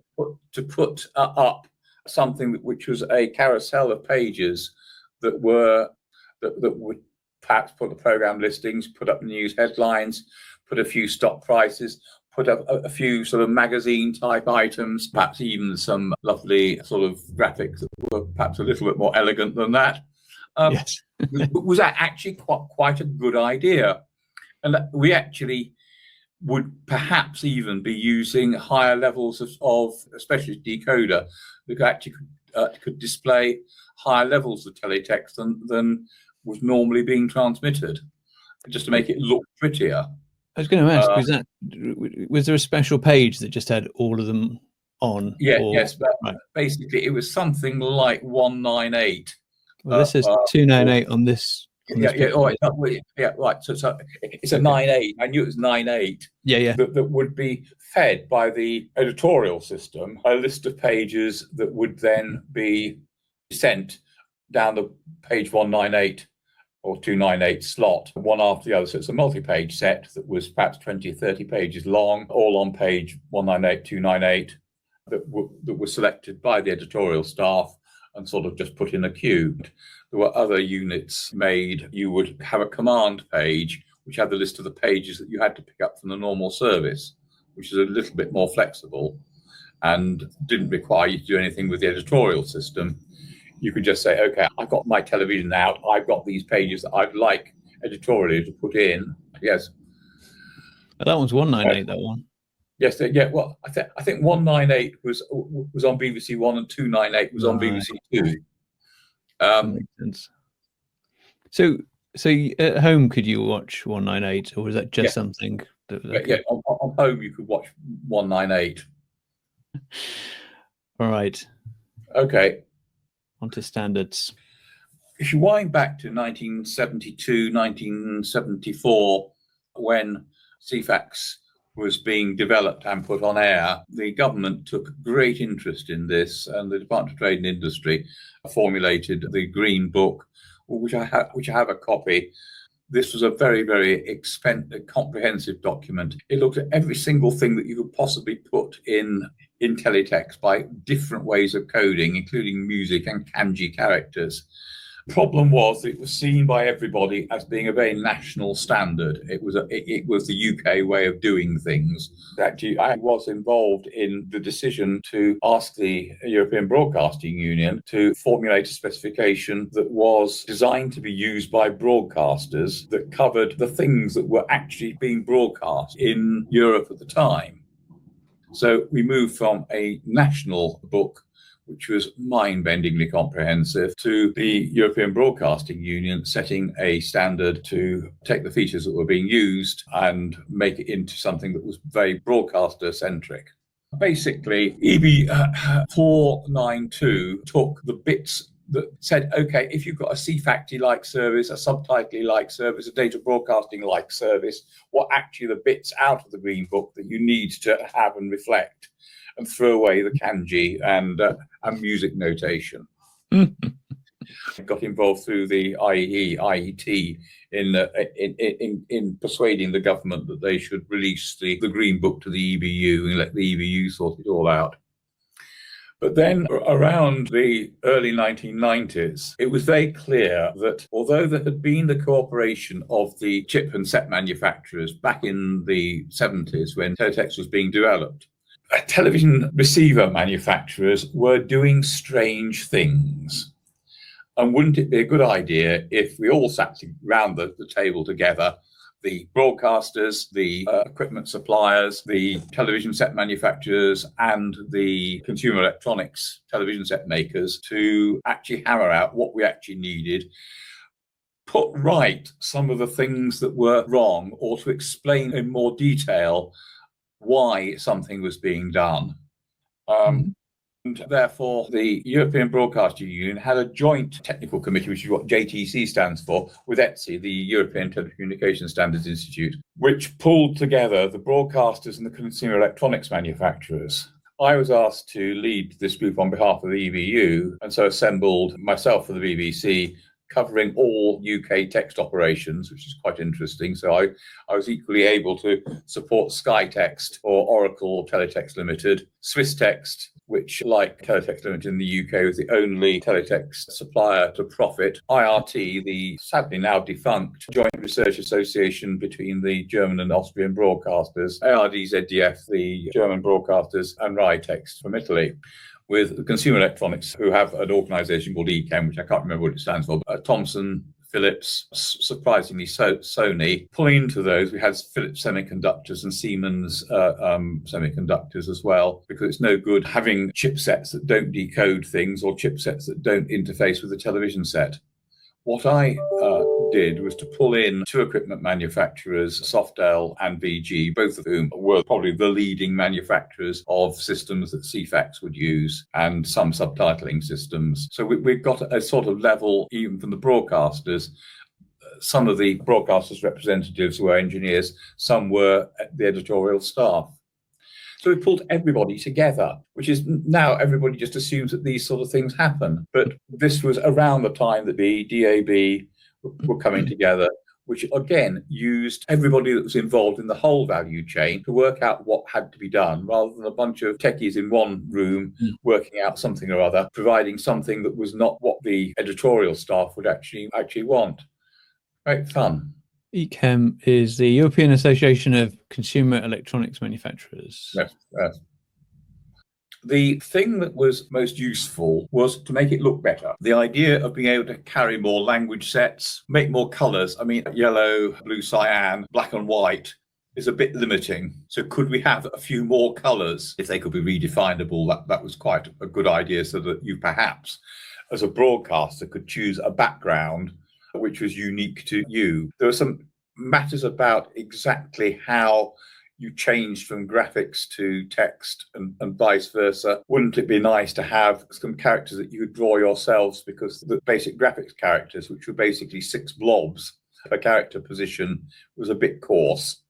B: to put up something which was a carousel of pages that would perhaps put the program listings, put up news headlines, put a few stock prices, put up a few sort of magazine type items, perhaps even some lovely sort of graphics that were perhaps a little bit more elegant than that.
A: Yes.
B: Was that actually quite a good idea? And we actually would perhaps even be using higher levels of especially decoder that actually could display higher levels of teletext than was normally being transmitted, just to make it look prettier.
A: I was going to ask, was there a special page that just had all of them on?
B: Yes, but right. Basically it was something like 198.
A: Well, this is 298 on this.
B: Right. So it's a 98. I knew it was 98.
A: Yeah.
B: That would be fed by the editorial system, a list of pages that would then be sent down the page 198 or 298 slot, one after the other. So it's a multi-page set that was perhaps 20, 30 pages long, all on page 198, 298, that were selected by the editorial staff and sort of just put in a queue. There were other units made. You would have a command page, which had the list of the pages that you had to pick up from the normal service, which is a little bit more flexible and didn't require you to do anything with the editorial system. You could just say, okay, I've got my television out. I've got these pages that I'd like editorially to put in. Yes.
A: That one's 198, that one.
B: Yes, Well, I think 198 was on BBC One and 298 was on BBC Two.
A: That makes sense. So at home, could you watch 198, or was that just something?
B: On home you could watch 198.
A: All right.
B: Okay.
A: On to standards.
B: If you wind back to 1972, 1974, when Ceefax was being developed and put on air, the government took great interest in this, and the Department of Trade and Industry formulated the Green Book, which I have a copy, This was a very, very comprehensive document. It looked at every single thing that you could possibly put in Teletext by different ways of coding, including music and kanji characters. Problem was it was seen by everybody as being a very national standard. It was the UK way of doing things. Actually, I was involved in the decision to ask the European Broadcasting Union to formulate a specification that was designed to be used by broadcasters that covered the things that were actually being broadcast in Europe at the time. So we moved from a national book, which was mind-bendingly comprehensive, to the European Broadcasting Union setting a standard to take the features that were being used and make it into something that was very broadcaster-centric. Basically, EB 492 took the bits that said, okay, if you've got a Ceefax-like service, a Subtitle-like service, a data broadcasting-like service, what actually the bits out of the Green Book that you need to have and reflect, and throw away the kanji and music notation. I got involved through the IET in persuading the government that they should release the Green Book to the EBU and let the EBU sort it all out. But then around the early 1990s, it was very clear that although there had been the cooperation of the chip and set manufacturers back in the 70s when Teletext was being developed, television receiver manufacturers were doing strange things. And wouldn't it be a good idea if we all sat around the table together, the broadcasters, the equipment suppliers, the television set manufacturers, and the consumer electronics television set makers, to actually hammer out what we actually needed, put right some of the things that were wrong, or to explain in more detail why something was being done. And therefore, the European Broadcasting Union had a joint technical committee, which is what JTC stands for, with ETSI, the European Telecommunication Standards Institute, which pulled together the broadcasters and the consumer electronics manufacturers. I was asked to lead this group on behalf of the EBU, and so assembled myself for the BBC, covering all UK text operations, which is quite interesting. So I was equally able to support SkyText or Oracle or Teletext Limited, SwissText, which, like Teletext Limited in the UK, was the only teletext supplier to profit, IRT, the sadly now defunct joint research association between the German and Austrian broadcasters, ARD-ZDF, the German broadcasters, and RaiText from Italy, with consumer electronics, who have an organisation called ECAM, which I can't remember what it stands for, Thomson, Philips, surprisingly Sony. Pulling into those, we had Philips Semiconductors and Siemens Semiconductors as well, because it's no good having chipsets that don't decode things or chipsets that don't interface with the television set. What I did was to pull in two equipment manufacturers, Softel and VG, both of whom were probably the leading manufacturers of systems that Ceefax would use, and some subtitling systems. So we've got a sort of level, even from the broadcasters. Some of the broadcasters' representatives were engineers, some were the editorial staff. So we pulled everybody together, which is now everybody just assumes that these sort of things happen. But this was around the time that the DAB were coming together, which again used everybody that was involved in the whole value chain to work out what had to be done, rather than a bunch of techies in one room working out something or other, providing something that was not what the editorial staff would actually want. Great fun.
A: ECAM is the European Association of Consumer Electronics Manufacturers.
B: Yes, yes. The thing that was most useful was to make it look better. The idea of being able to carry more language sets, make more colours. I mean, yellow, blue, cyan, black and white is a bit limiting. So could we have a few more colours? If they could be redefinable, that was quite a good idea, so that you perhaps, as a broadcaster, could choose a background which was unique to you. There were some matters about exactly how you changed from graphics to text and vice versa. Wouldn't it be nice to have some characters that you could draw yourselves, because the basic graphics characters, which were basically 6 blobs per character position, was a bit coarse.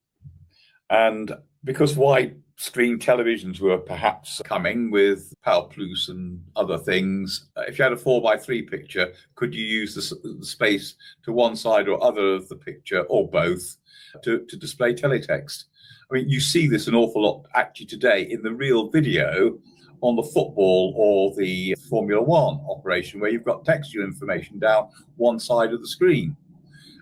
B: And because widescreen televisions were perhaps coming with Power Plus and other things, if you had a 4:3 picture, could you use the space to one side or other of the picture, or both, to display teletext? I mean, you see this an awful lot actually today in the real video on the football or the Formula One operation, where you've got textual information down one side of the screen.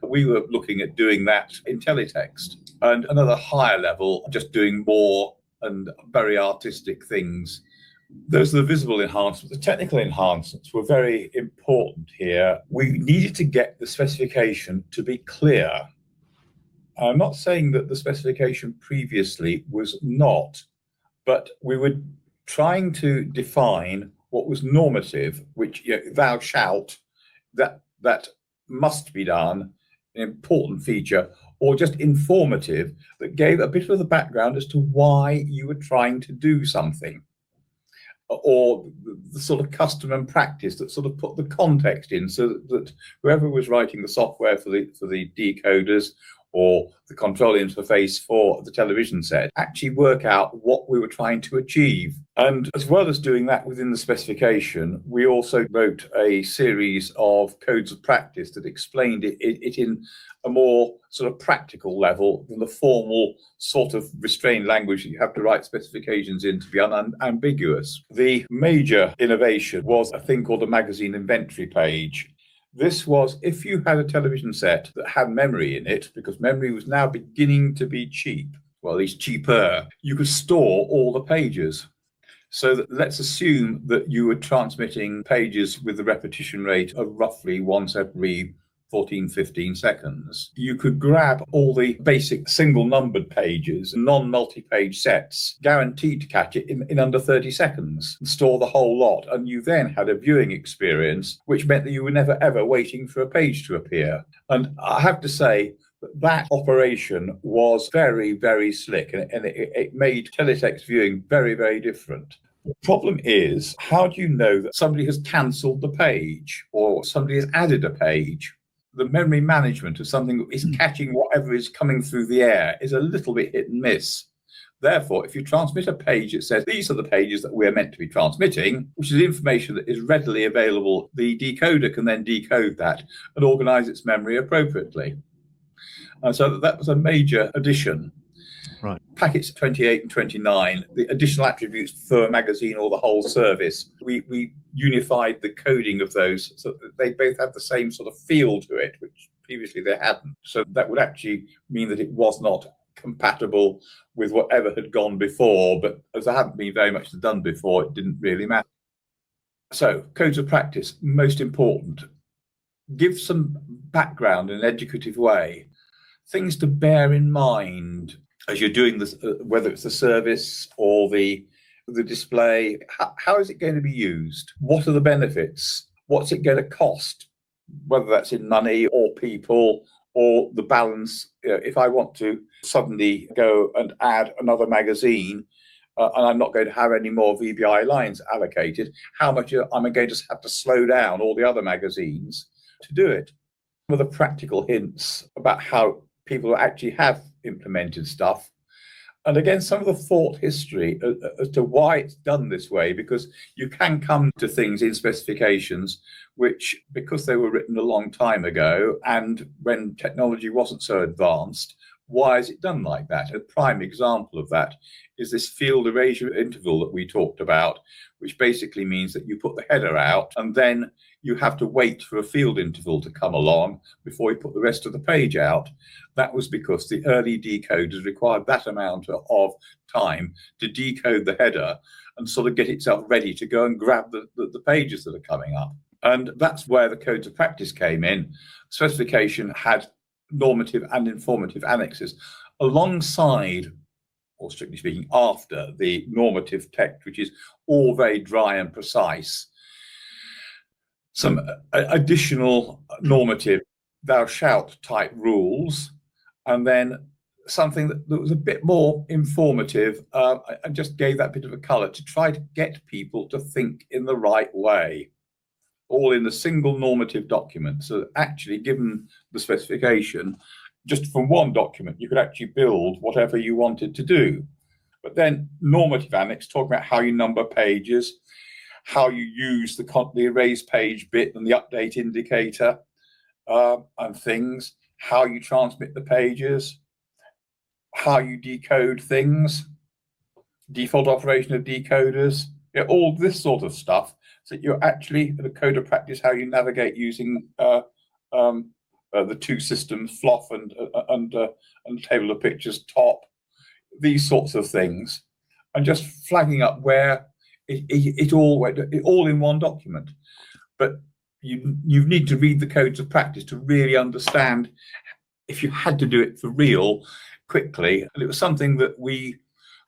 B: We were looking at doing that in Teletext, and another higher level, just doing more and very artistic things. Those are the visible enhancements. The technical enhancements were very important here. We needed to get the specification to be clear. I'm not saying that the specification previously was not, but we were trying to define what was normative, which thou shalt, that must be done, an important feature, or just informative, that gave a bit of the background as to why you were trying to do something, or the sort of custom and practice that sort of put the context in, so that whoever was writing the software for the decoders or the control interface for the television set actually work out what we were trying to achieve. And as well as doing that within the specification, we also wrote a series of codes of practice that explained it in a more sort of practical level than the formal sort of restrained language that you have to write specifications in to be unambiguous. The major innovation was a thing called a magazine inventory page. This was if you had a television set that had memory in it, because memory was now beginning to be cheap, well, at least cheaper, you could store all the pages. So that, let's assume that you were transmitting pages with the repetition rate of roughly once every 14, 15 seconds. You could grab all the basic single numbered pages, non-multi-page sets, guaranteed to catch it in under 30 seconds, and store the whole lot. And you then had a viewing experience, which meant that you were never ever waiting for a page to appear. And I have to say, that operation was very, very slick, and it made teletext viewing very, very different. The problem is, how do you know that somebody has cancelled the page or somebody has added a page? The memory management of something that is catching whatever is coming through the air is a little bit hit and miss. Therefore, if you transmit a page that says these are the pages that we're meant to be transmitting, which is information that is readily available, the decoder can then decode that and organize its memory appropriately. And so that was a major addition.
A: Right.
B: Packets 28 and 29, the additional attributes for a magazine or the whole service, we unified the coding of those so that they both have the same sort of feel to it, which previously they hadn't. So that would actually mean that it was not compatible with whatever had gone before, but as there hadn't been very much done before, it didn't really matter. So codes of practice, most important. Give some background in an educative way, things to bear in mind as you're doing this, whether it's the service or the display. How is it going to be used? What are the benefits? What's it going to cost? Whether that's in money or people or the balance. If I want to suddenly go and add another magazine and I'm not going to have any more VBI lines allocated, how much am I going to have to slow down all the other magazines to do it? Some of the practical hints about how people actually have implemented stuff. And again, some of the thought history as to why it's done this way, because you can come to things in specifications which, because they were written a long time ago and when technology wasn't so advanced, why is it done like that? A prime example of that is this field erasure interval that we talked about, which basically means that you put the header out and then you have to wait for a field interval to come along before you put the rest of the page out. That was because the early decoders required that amount of time to decode the header and sort of get itself ready to go and grab the pages that are coming up. And that's where the codes of practice came in. Specification had normative and informative annexes alongside, or strictly speaking, after the normative text, which is all very dry and precise. Some additional normative thou shalt type rules, and then something that was a bit more informative and just gave that bit of a colour to try to get people to think in the right way, all in a single normative document. So actually, given the specification, just from one document, you could actually build whatever you wanted to do. But then normative annex, talking about how you number pages, how you use the erase page bit and the update indicator and things, how you transmit the pages, how you decode things, default operation of decoders, all this sort of stuff. So you're actually the code of practice, how you navigate using the two systems, FLOF and table of pictures, top, these sorts of things, and just flagging up where it all in one document. But you need to read the codes of practice to really understand if you had to do it for real quickly. And it was something that we,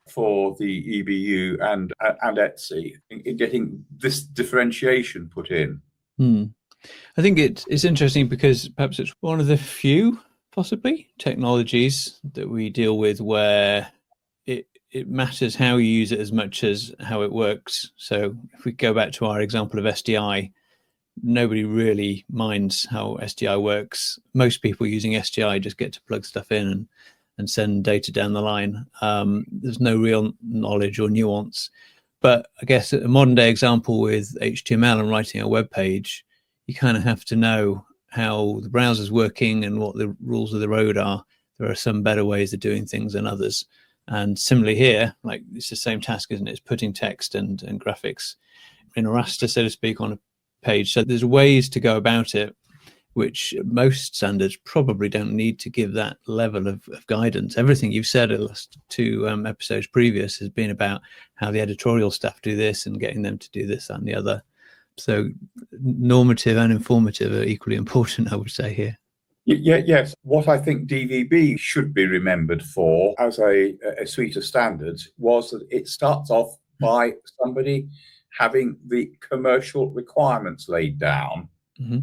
B: for the EBU and ETSI, in getting this differentiation put in.
A: I think it's interesting because perhaps it's one of the few, possibly, technologies that we deal with where it matters how you use it as much as how it works. So if we go back to our example of SDI, nobody really minds how SDI works. Most people using SDI just get to plug stuff in and send data down the line. There's no real knowledge or nuance. But I guess a modern day example with HTML and writing a web page, you kind of have to know how the browser's working and what the rules of the road are. There are some better ways of doing things than others. And similarly here, like it's the same task, isn't it? It's putting text and graphics in a raster, so to speak, on a page. So there's ways to go about it, which most standards probably don't need to give that level of guidance. Everything you've said in the last two episodes previous has been about how the editorial staff do this and getting them to do this, that, and the other. So normative and informative are equally important, I would say, here.
B: Yes. What I think DVB should be remembered for as a suite of standards was that it starts off by somebody having the commercial requirements laid down. Mm-hmm.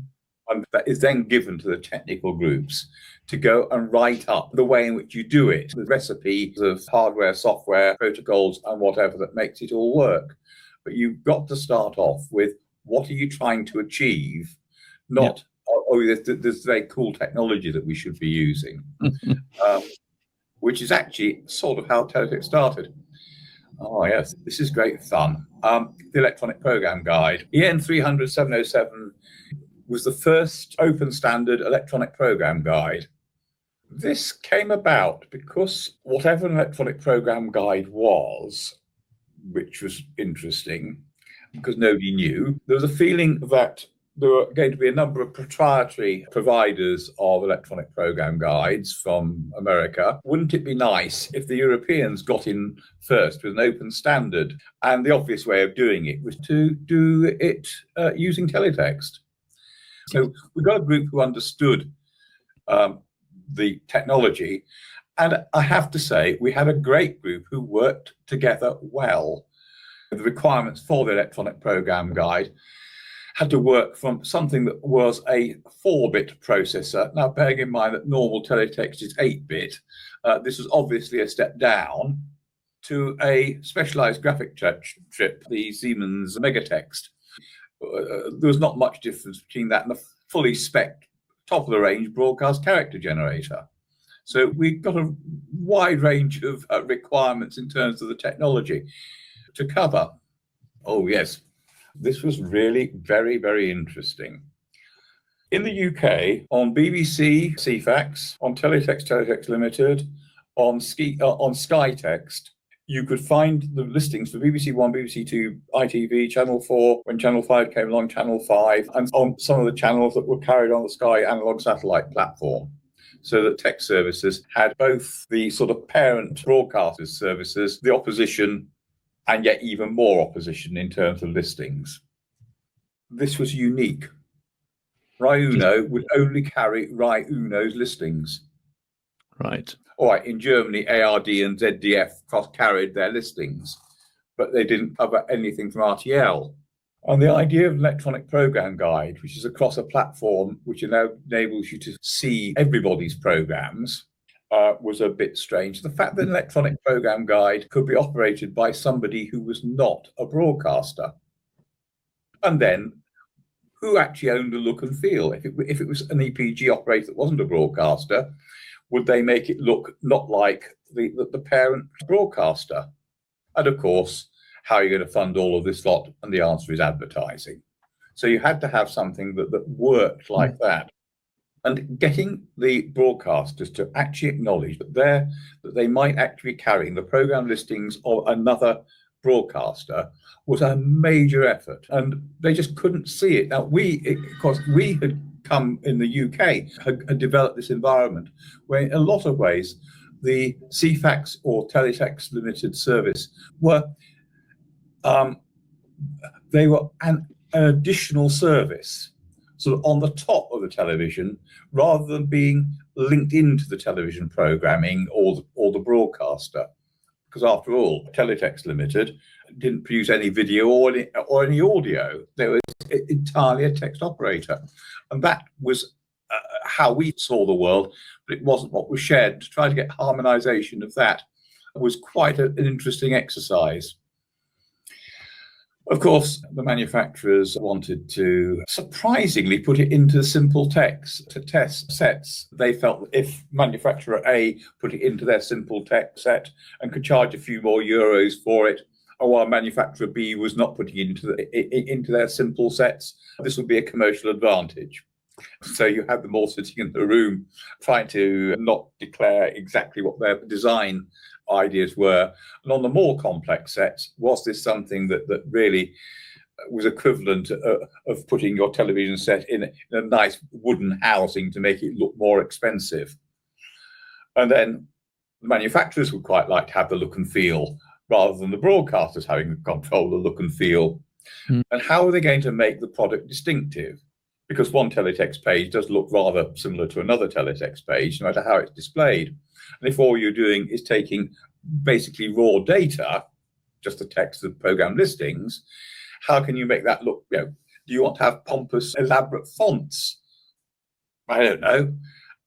B: And that is then given to the technical groups to go and write up the way in which you do it, the recipes of hardware, software, protocols, and whatever that makes it all work. But you've got to start off with what are you trying to achieve, not, there's very cool technology that we should be using, which is actually sort of how Teletext started. Oh, yes, this is great fun. The Electronic Program Guide, EN 300-707, was the first open standard electronic program guide. This came about because whatever an electronic program guide was, which was interesting because nobody knew, there was a feeling that there were going to be a number of proprietary providers of electronic program guides from America. Wouldn't it be nice if the Europeans got in first with an open standard? And the obvious way of doing it was to do it using Teletext. So we got a group who understood the technology. And I have to say, we had a great group who worked together well. The requirements for the electronic program guide had to work from something that was a 4-bit processor. Now, bearing in mind that normal Teletext is 8-bit, this was obviously a step down to a specialized graphic chip, the Siemens Megatext. There was not much difference between that and the fully spec, top-of-the-range broadcast character generator. So we've got a wide range of requirements in terms of the technology to cover. Oh, yes. This was really very, very interesting. In the UK, on BBC Ceefax, on Teletext Limited, on Skytext, you could find the listings for BBC One, BBC Two, ITV, Channel 4, when Channel 5 came along, Channel 5, and on some of the channels that were carried on the Sky analog satellite platform. So that tech services had both the sort of parent broadcasters services, the opposition, and yet even more opposition in terms of listings. This was unique. Rai Uno would only carry Rai Uno's listings.
A: Right.
B: All right, in Germany, ARD and ZDF cross-carried their listings, but they didn't cover anything from RTL. And the idea of electronic program guide, which is across a platform which enables you to see everybody's programs, was a bit strange. The fact that an electronic program guide could be operated by somebody who was not a broadcaster. And then, who actually owned the look and feel? If it was an EPG operator that wasn't a broadcaster, would they make it look not like the parent broadcaster? And of course, how are you going to fund all of this lot? And the answer is advertising. So you had to have something that worked like that. And getting the broadcasters to actually acknowledge that they might actually be carrying the program listings of another broadcaster was a major effort, and they just couldn't see it. Now, because we had come in the UK, had developed this environment where in a lot of ways the Ceefax or Teletext Limited service were they were an additional service sort of on the top of the television, rather than being linked into the television programming or the broadcaster. Because after all, Teletext Limited didn't produce any video or any audio. They were entirely a text operator. And that was how we saw the world, but it wasn't what was shared. To try to get harmonization of that was quite an interesting exercise. Of course, the manufacturers wanted to surprisingly put it into simple text to test sets. They felt that if manufacturer A put it into their simple text set and could charge a few more euros for it, while manufacturer B was not putting it into their simple sets, this would be a commercial advantage. So you had them all sitting in the room trying to not declare exactly what their design ideas were. And on the more complex sets, was this something that really was equivalent of putting your television set in a nice wooden housing to make it look more expensive? And then the manufacturers would quite like to have the look and feel, rather than the broadcasters having control the look and feel. And how are they going to make the product distinctive? Because one teletext page does look rather similar to another teletext page, no matter how it's displayed. And if all you're doing is taking basically raw data, just the text of program listings, how can you make that look, do you want to have pompous, elaborate fonts? I don't know.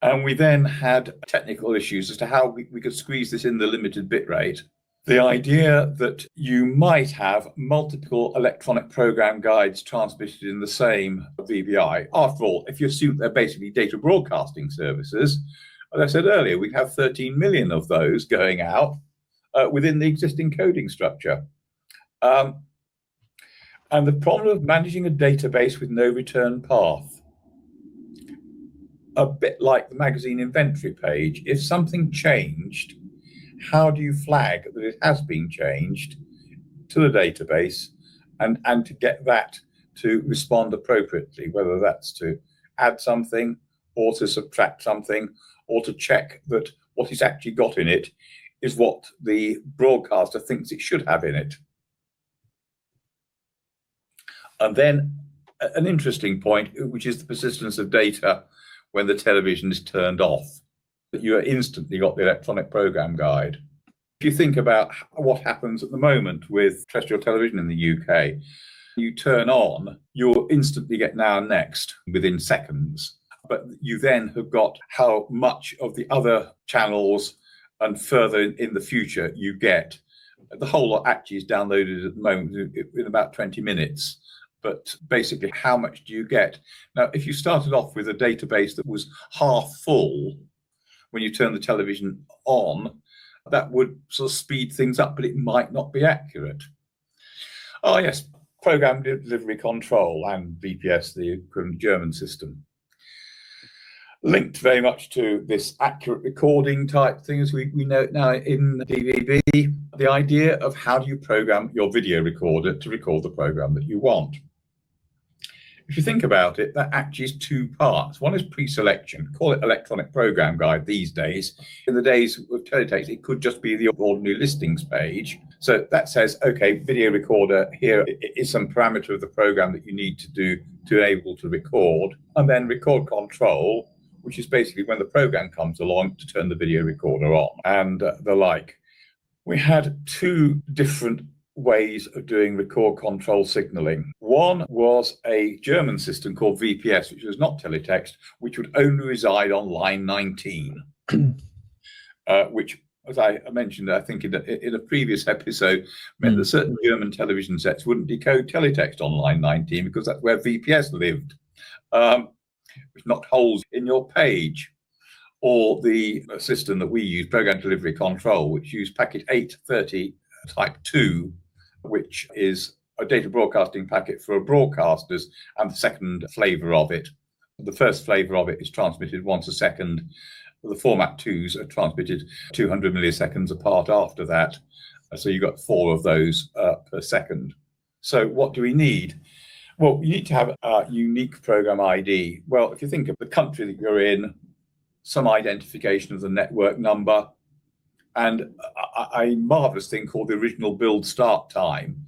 B: And we then had technical issues as to how we could squeeze this in the limited bit rate. The idea that you might have multiple electronic program guides transmitted in the same VBI. After all, if you assume they're basically data broadcasting services, as I said earlier, we have 13 million of those going out within the existing coding structure. And the problem of managing a database with no return path, a bit like the magazine inventory page, if something changed, how do you flag that it has been changed to the database and to get that to respond appropriately, whether that's to add something or to subtract something or to check that what it's actually got in it is what the broadcaster thinks it should have in it. And then an interesting point, which is the persistence of data when the television is turned off, that you instantly got the electronic program guide. If you think about what happens at the moment with terrestrial television in the UK, you turn on, you'll instantly get Now and Next within seconds. But you then have got how much of the other channels and further in the future you get. The whole lot actually is downloaded at the moment in about 20 minutes. But basically, how much do you get? Now, if you started off with a database that was half full, when you turn the television on, that would sort of speed things up, but it might not be accurate. Oh yes, program delivery control and VPS, the equivalent German system. Linked very much to this accurate recording type thing, as we know it now in DVB, the idea of how do you program your video recorder to record the program that you want. If you think about it, that actually is two parts. One is pre-selection, call it electronic program guide these days. In the days of Teletext, it could just be the ordinary listings page. So that says, okay, video recorder, here is some parameter of the program that you need to do to be able to record. And then record control, which is basically when the program comes along to turn the video recorder on and the like. We had two different ways of doing record control signaling. One was a German system called VPS, which was not Teletext, which would only reside on line 19, which, as I mentioned, I think in a previous episode, meant that certain German television sets wouldn't decode Teletext on line 19 because that's where VPS lived, which knocked holes in your page. Or the system that we use, Program Delivery Control, which used packet 830 type 2, which is a data broadcasting packet for broadcasters, and the second flavour of it. The first flavour of it is transmitted once a second. The format 2s are transmitted 200 milliseconds apart after that. So you've got 4 of those per second. So what do we need? Well, you need to have a unique program ID. Well, if you think of the country that you're in, some identification of the network number, and a marvellous thing called the original build start time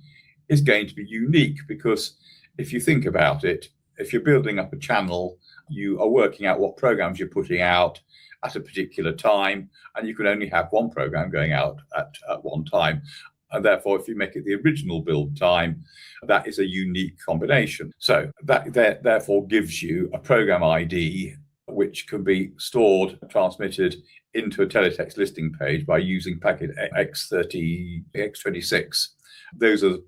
B: is going to be unique, because if you think about it, if you're building up a channel, you are working out what programs you're putting out at a particular time, and you can only have one program going out at one time. And therefore, if you make it the original build time, that is a unique combination. So that therefore gives you a program ID which can be stored, transmitted into a Teletext listing page by using packet X30, X26. Those are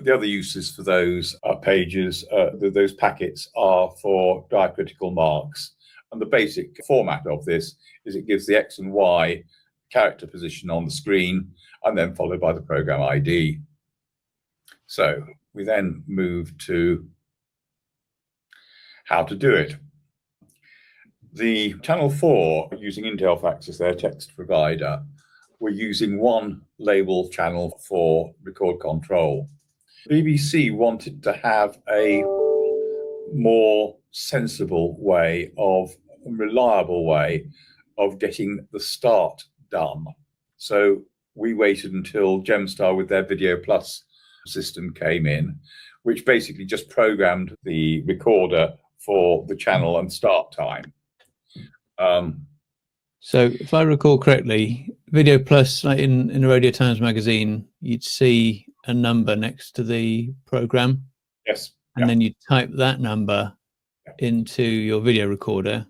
B: the other uses for those pages. Those packets are for diacritical marks. And the basic format of this is it gives the X and Y character position on the screen, and then followed by the program ID. So we then move to how to do it. The Channel 4, using Intelfax as their text provider, we're using one label channel for record control. BBC wanted to have a more sensible way of, reliable way of getting the start done. So we waited until Gemstar with their Video Plus system came in, which basically just programmed the recorder for the channel and start time.
A: So if I recall correctly, Video Plus, like in the Radio Times magazine, you'd see a number next to the program.
B: Yes.
A: And then you type that number into your video recorder,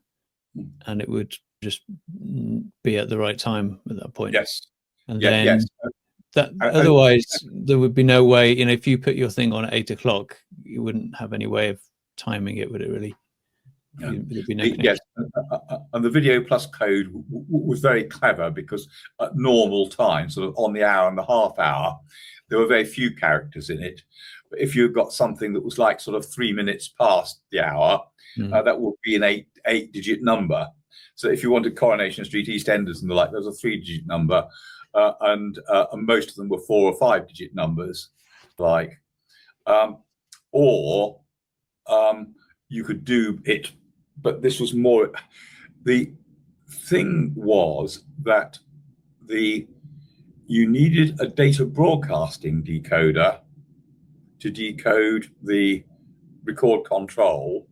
A: and it would just be at the right time at that point.
B: Yes.
A: And then that otherwise there would be no way, if you put your thing on at 8 o'clock, you wouldn't have any way of timing it, would it really? Would there be no connection?
B: Yes, and the Video Plus code was very clever, because at normal time, sort of on the hour and the half hour, there were very few characters in it. But if you've got something that was like sort of 3 minutes past the hour, that would be an eight-digit number. So if you wanted Coronation Street, EastEnders and the like, there was a 3-digit number, and most of them were 4 or 5-digit numbers, or you could do it. But this was more, the thing was that you needed a data broadcasting decoder to decode the record control,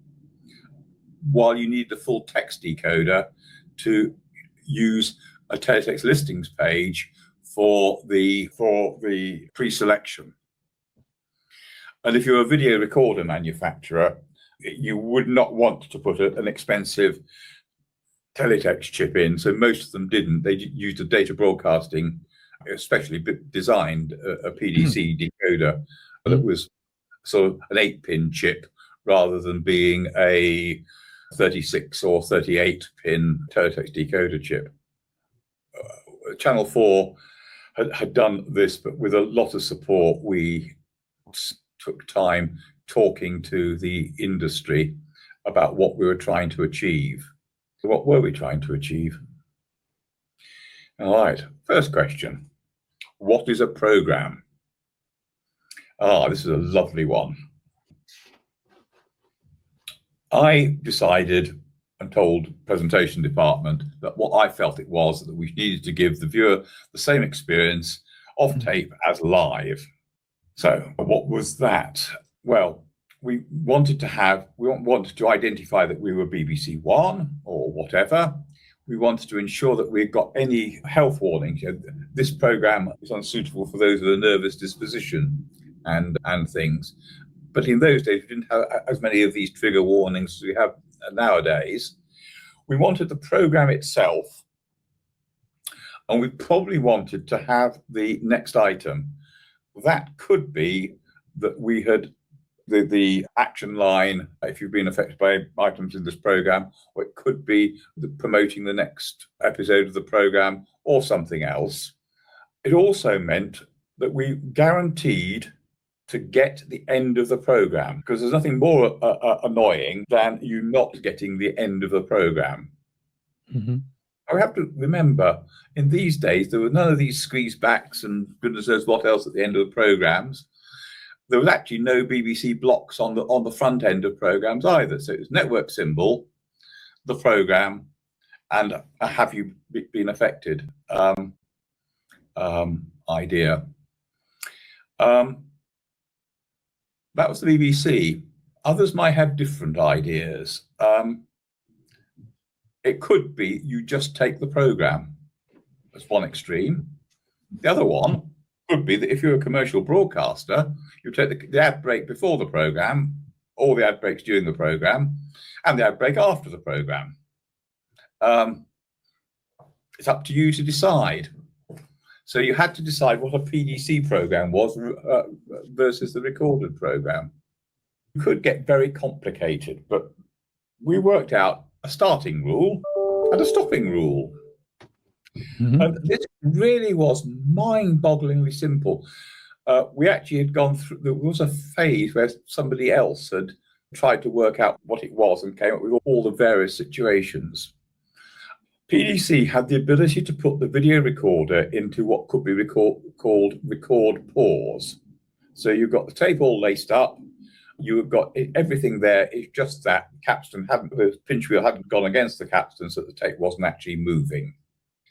B: while you need the full text decoder to use a Teletext listings page for the pre-selection. And if you're a video recorder manufacturer, you would not want to put an expensive Teletext chip in. So most of them didn't. They used a data broadcasting, especially designed a PDC decoder that was sort of an 8-pin chip, rather than being a 36 or 38-pin Teletext decoder chip. Channel 4 had done this, but with a lot of support. We took time talking to the industry about what we were trying to achieve. What were we trying to achieve? All right, first question. What is a program? This is a lovely one. I decided and told presentation department that what I felt it was that we needed to give the viewer the same experience of tape as live. So what was that? Well, we wanted to identify that we were BBC One or whatever. We wanted to ensure that we got any health warnings. This program is unsuitable for those with a nervous disposition and things. But in those days, we didn't have as many of these trigger warnings as we have nowadays. We wanted the program itself, and we probably wanted to have the next item. That could be that we had the action line, if you've been affected by items in this program, or it could be promoting the next episode of the program or something else. It also meant that we guaranteed to get the end of the program, because there's nothing more annoying than you not getting the end of the program.
A: Mm-hmm.
B: We have to remember, in these days, there were none of these squeeze backs and goodness knows what else at the end of the programs. There was actually no BBC blocks on the front end of programs either. So it was network symbol, the program, and have you been affected idea. That was the BBC. Others might have different ideas. It could be you just take the program. That's one extreme. The other one could be that if you're a commercial broadcaster, you take the ad break before the program, or the ad breaks during the program, and the ad break after the program. It's up to you to decide. So you had to decide what a PDC program was versus the recorded program. It could get very complicated, but we worked out a starting rule and a stopping rule. Mm-hmm. And this really was mind-bogglingly simple. We actually had gone through, there was a phase where somebody else had tried to work out what it was and came up with all the various situations. PDC had the ability to put the video recorder into what could be called record pause. So you've got the tape all laced up, you've got everything there, it's just that the pinch wheel hadn't gone against the capstan, so the tape wasn't actually moving.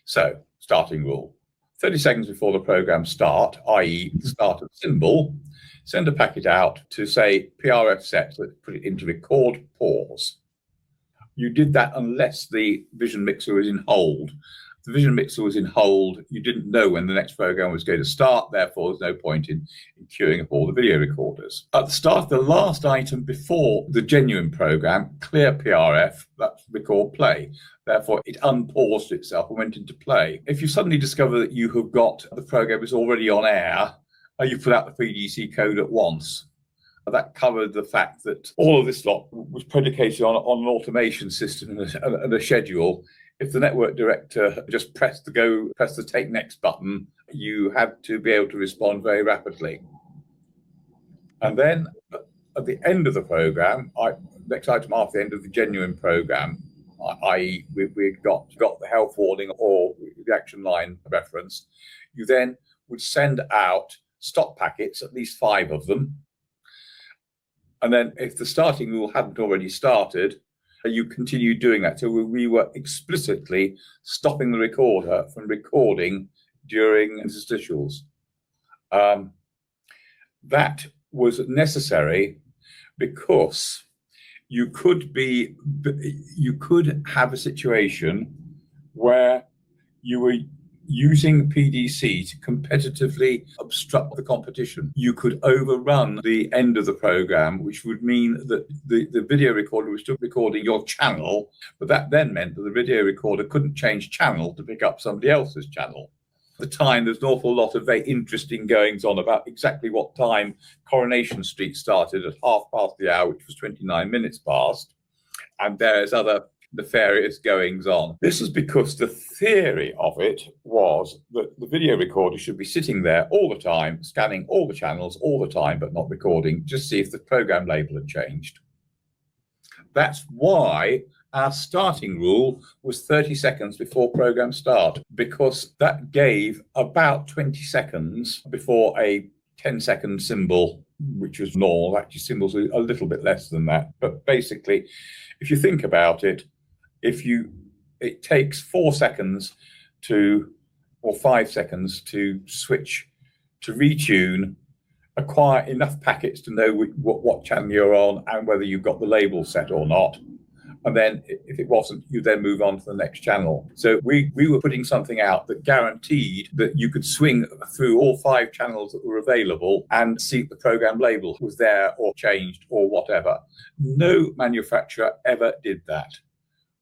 B: So, starting rule. 30 seconds before the program start, i.e. the start of symbol, send a packet out to say PRF set, let's put it into record pause. You did that unless the vision mixer was in hold. If the vision mixer was in hold, you didn't know when the next program was going to start, therefore there's no point in queuing up all the video recorders. At the start of the last item before the genuine program, clear PRF, that's record play. Therefore, it unpaused itself and went into play. If you suddenly discover that you have got the program is already on air, you put out the PDC code at once. That covered the fact that all of this lot was predicated on an automation system and a schedule. If the network director just pressed the take next button, you had to be able to respond very rapidly. And then at the end of the program, next item after the end of the genuine program, i.e. we got the health warning or the action line reference, you then would send out stop packets, at least 5 of them. And then if the starting rule hadn't already started, you continue doing that. So we were explicitly stopping the recorder from recording during interstitials. That was necessary because you could have a situation where you were using PDC to competitively obstruct the competition. You could overrun the end of the program, which would mean that the video recorder was still recording your channel, but that then meant that the video recorder couldn't change channel to pick up somebody else's channel. At the time, there's an awful lot of very interesting goings on about exactly what time Coronation Street started at hour, which was 29 minutes past, and there's other nefarious goings on. This is because the theory of it was that the video recorder should be sitting there all the time, scanning all the channels all the time, but not recording, just see if the program label had changed. That's why our starting rule was 30 seconds before program start, because that gave about 20 seconds before a 10-second symbol, which was normal. Actually, symbols are a little bit less than that. But basically, if you think about it, it takes 4 seconds or 5 seconds to switch, to retune, acquire enough packets to know what channel you're on and whether you've got the label set or not. And then if it wasn't, you then move on to the next channel. So we were putting something out that guaranteed that you could swing through all 5 channels that were available and see if the program label was there or changed or whatever. No manufacturer ever did that.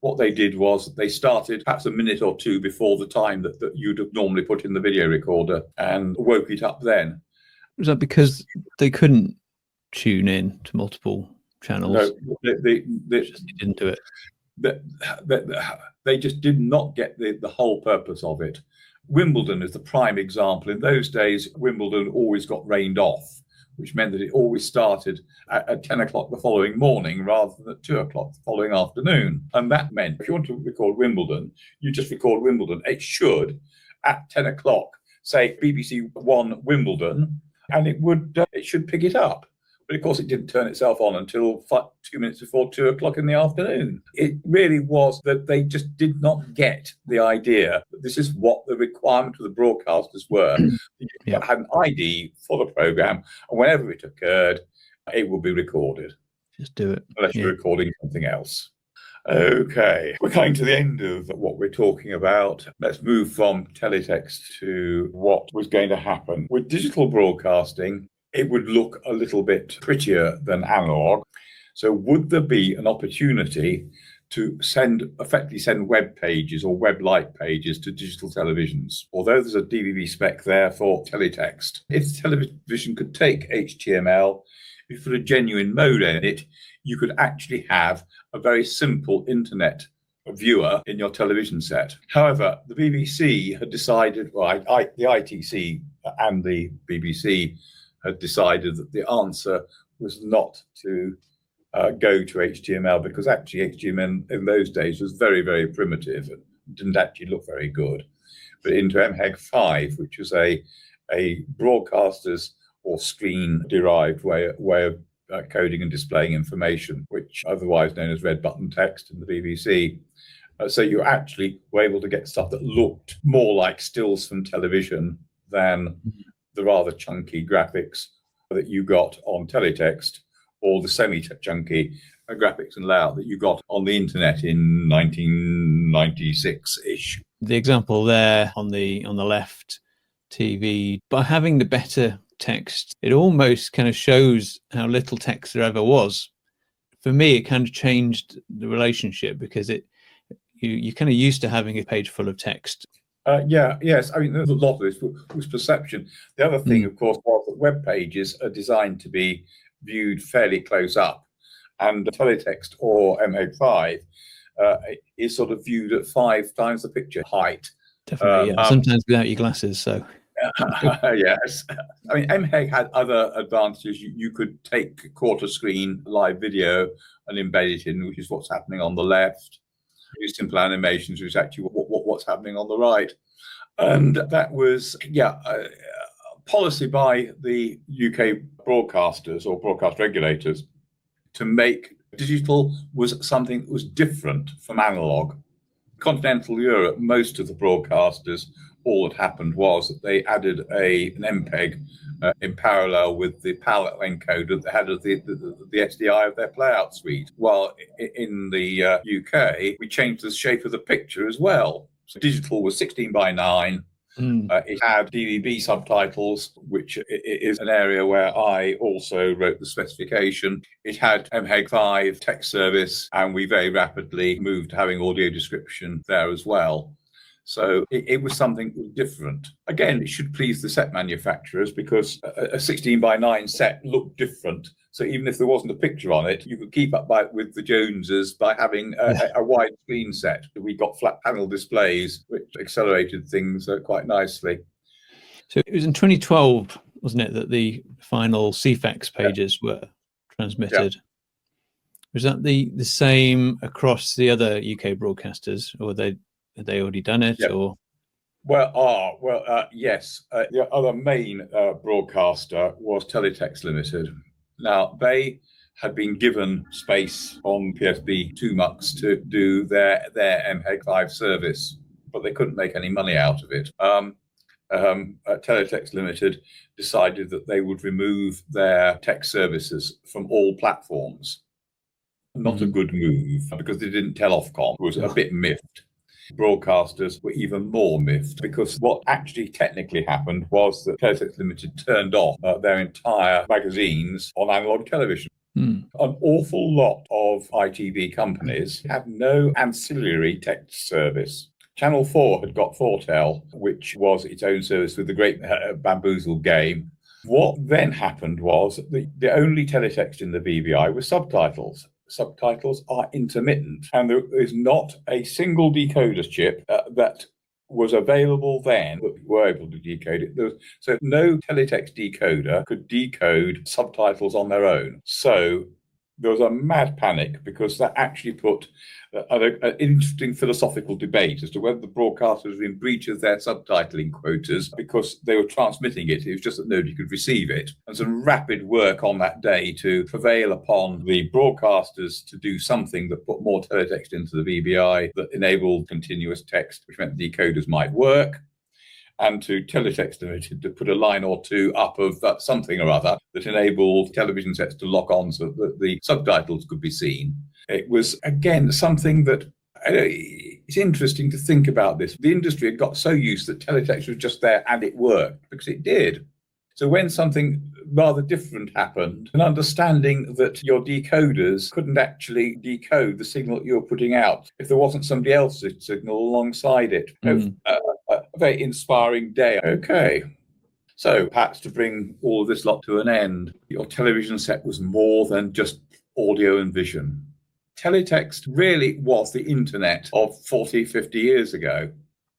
B: What they did was they started perhaps a minute or 2 before the time that you'd have normally put in the video recorder and woke it up then.
A: Was that because they couldn't tune in to multiple channels?
B: No, they
A: didn't do it.
B: They just did not get the whole purpose of it. Wimbledon is the prime example. In those days, Wimbledon always got rained off, which meant that it always started at 10 o'clock the following morning rather than at 2 o'clock the following afternoon. And that meant if you want to record Wimbledon, you just record Wimbledon. It should, at 10 o'clock, say BBC One Wimbledon, and it should pick it up. But of course, it didn't turn itself on until 2 minutes before 2 o'clock in the afternoon. It really was that they just did not get the idea that this is what the requirement of the broadcasters were. You had an ID for the programme, and whenever it occurred, it would be recorded.
A: Just do it.
B: Unless you're recording something else. Okay, we're coming to the end of what we're talking about. Let's move from teletext to what was going to happen. With digital broadcasting, it would look a little bit prettier than analog. So would there be an opportunity to effectively send web pages or web-like pages to digital televisions? Although there's a DVB spec there for teletext, if the television could take HTML, if you put a genuine mode in it, you could actually have a very simple internet viewer in your television set. However, the BBC had decided, the ITC and the BBC had decided that the answer was not to go to HTML, because actually HTML in those days was very, very primitive and didn't actually look very good. But into MHEG5, which was a broadcaster's or screen-derived way of coding and displaying information, which otherwise known as red button text in the BBC. So you actually were able to get stuff that looked more like stills from television than the rather chunky graphics that you got on teletext, or the semi-chunky graphics and layout that you got on the internet in 1996-ish.
A: The example there on the left TV, by having the better text, it almost kind of shows how little text there ever was. For me, it kind of changed the relationship, because you kind of used to having a page full of text.
B: Yes. I mean, there's a lot of this was perception. The other thing, of course, was that web pages are designed to be viewed fairly close up, and teletext or MHEG5 is sort of viewed at 5 times the picture height.
A: Definitely, sometimes without your glasses. So
B: yes. I mean, MHEG had other advantages. You could take quarter screen live video and embed it in, which is what's happening on the left. Use simple animations, which is actually what's happening on the right. And that was, policy by the UK broadcasters or broadcast regulators to make digital was something that was different from analog. Continental Europe, most of the broadcasters, all that happened was that they added an MPEG in parallel with the PAL encoder that had the SDI of their playout suite. While in the UK, we changed the shape of the picture as well. So digital was 16:9. It had DVB subtitles, which is an area where I also wrote the specification. It had MHEG5 text service, and we very rapidly moved to having audio description there as well. So it was something different. Again, it should please the set manufacturers, because a 16:9 set looked different. So even if there wasn't a picture on it, you could keep up with the Joneses by having a wide screen set. We got flat panel displays, which accelerated things quite nicely.
A: So it was in 2012, wasn't it, that the final Ceefax pages were transmitted? Was that the same across the other UK broadcasters, or had they already done it? Or
B: yes. The other main broadcaster was Teletext Limited. Now, they had been given space on PSB 2 MUX to do their MHEG5 service, but they couldn't make any money out of it. Teletext Limited decided that they would remove their tech services from all platforms. Not a good move, because they didn't tell Ofcom. It was a bit miffed. Broadcasters were even more miffed, because what actually technically happened was that Teletext Limited turned off their entire magazines on analog television. An awful lot of ITV companies had no ancillary text service. Channel 4 had got Foretel, which was its own service with the great Bamboozle game. What then happened was that the only teletext in the BBI was subtitles. Subtitles are intermittent, and there is not a single decoder chip that was available then, but we were able to decode it. So no teletext decoder could decode subtitles on their own. So there was a mad panic because that actually put an interesting philosophical debate as to whether the broadcasters were in breach of their subtitling quotas because they were transmitting it. It was just that nobody could receive it. And some rapid work on that day to prevail upon the broadcasters to do something that put more teletext into the VBI that enabled continuous text, which meant the decoders might work, and to Teletext Limited to put a line or two up of something or other that enabled television sets to lock on so that the subtitles could be seen. It was, again, something that it's interesting to think about this. The industry had got so used that teletext was just there and it worked, because it did. So when something rather different happened, an understanding that your decoders couldn't actually decode the signal that you were putting out if there wasn't somebody else's signal alongside it. A very inspiring day. Okay. So perhaps to bring all of this lot to an end, your television set was more than just audio and vision. Teletext really was the internet of 40, 50 years ago.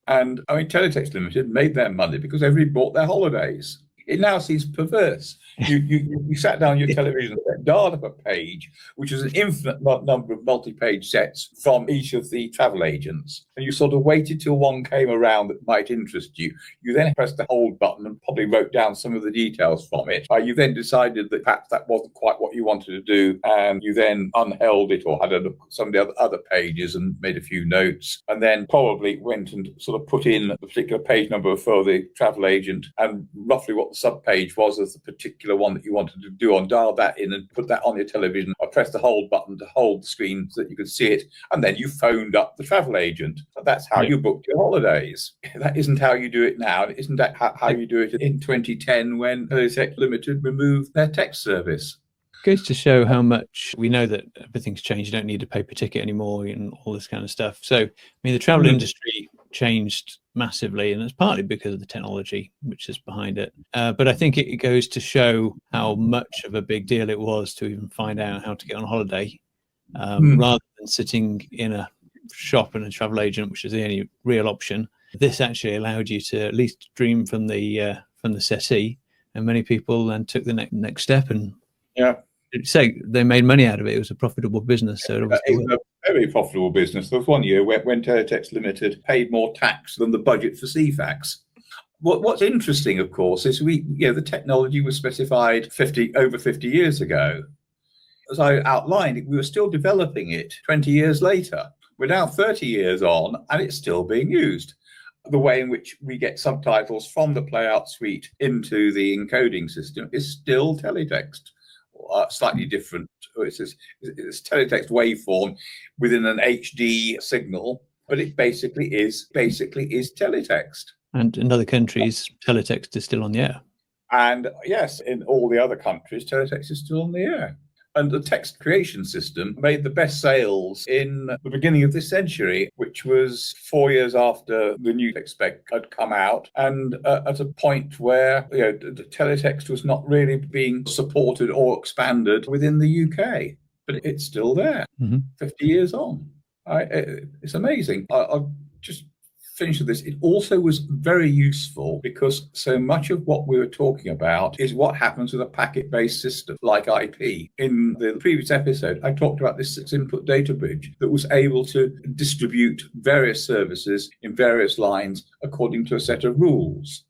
B: And I mean, Teletext Limited made their money because everybody bought their holidays. It now seems perverse. You sat down your television set, dialed up a page, which was an infinite number of multi-page sets from each of the travel agents, and you sort of waited till one came around that might interest you. You then pressed the hold button and probably wrote down some of the details from it. You then decided that perhaps that wasn't quite what you wanted to do, and you then unheld it or had a look at some of the other pages and made a few notes, and then probably went and sort of put in the particular page number for the travel agent and roughly what the subpage was of the particular one that you wanted to do, and dial that in and put that on your television, or press the hold button to hold the screen so that you could see it, and then you phoned up the travel agent. So that's how you booked your holidays. That isn't how you do it now. Isn't that how you do it in 2010 when Teletext Limited removed their text service?
A: Goes to show how much we know that everything's changed. You don't need a paper ticket anymore and all this kind of stuff. So, I mean, the travel industry changed massively, and it's partly because of the technology which is behind it. But I think it goes to show how much of a big deal it was to even find out how to get on holiday, rather than sitting in a shop and a travel agent, which is the only real option. This actually allowed you to at least dream from the settee, and many people then took the next step and say they made money out of it. It was a profitable business. So it was
B: a very profitable business. There was one year when Teletext Limited paid more tax than the budget for Ceefax. What's interesting, of course, is the technology was specified over 50 years ago. As I outlined, we were still developing it 20 years later. We're now 30 years on, and it's still being used. The way in which we get subtitles from the playout suite into the encoding system is still teletext. Slightly different. It's teletext waveform within an HD signal, but it basically is teletext.
A: And in other countries, teletext is still on the air.
B: And yes, in all the other countries, teletext is still on the air. And the text creation system made the best sales in the beginning of this century, which was 4 years after the new text spec had come out, and at a point where the teletext was not really being supported or expanded within the UK. But it's still there, 50 years on. It's amazing. I'll just finish with this. It also was very useful because so much of what we were talking about is what happens with a packet-based system like IP. In the previous episode, I talked about this 6-input data bridge that was able to distribute various services in various lines according to a set of rules.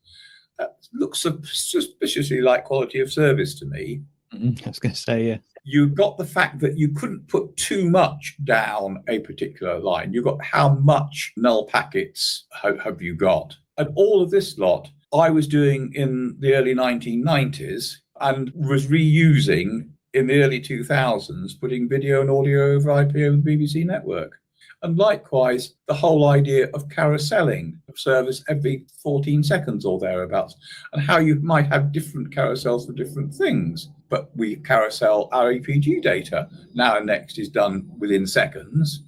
B: That looks suspiciously like quality of service to me.
A: I was going to say, yeah.
B: You got the fact that you couldn't put too much down a particular line. You got how much null packets have you got. And all of this lot I was doing in the early 1990s and was reusing in the early 2000s, putting video and audio over IP over the BBC network. And likewise, the whole idea of carouseling of service every 14 seconds or thereabouts, and how you might have different carousels for different things. But we carousel our EPG data. Now and next is done within seconds.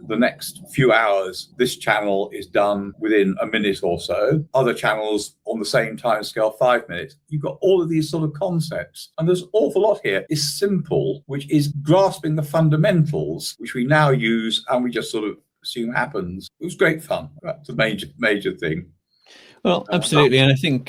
B: The next few hours, this channel is done within a minute or so. Other channels on the same time scale, 5 minutes. You've got all of these sort of concepts. And there's an awful lot here. It's simple, which is grasping the fundamentals, which we now use, and we just sort of assume happens. It was great fun. That's a major thing.
A: Well, absolutely. And I think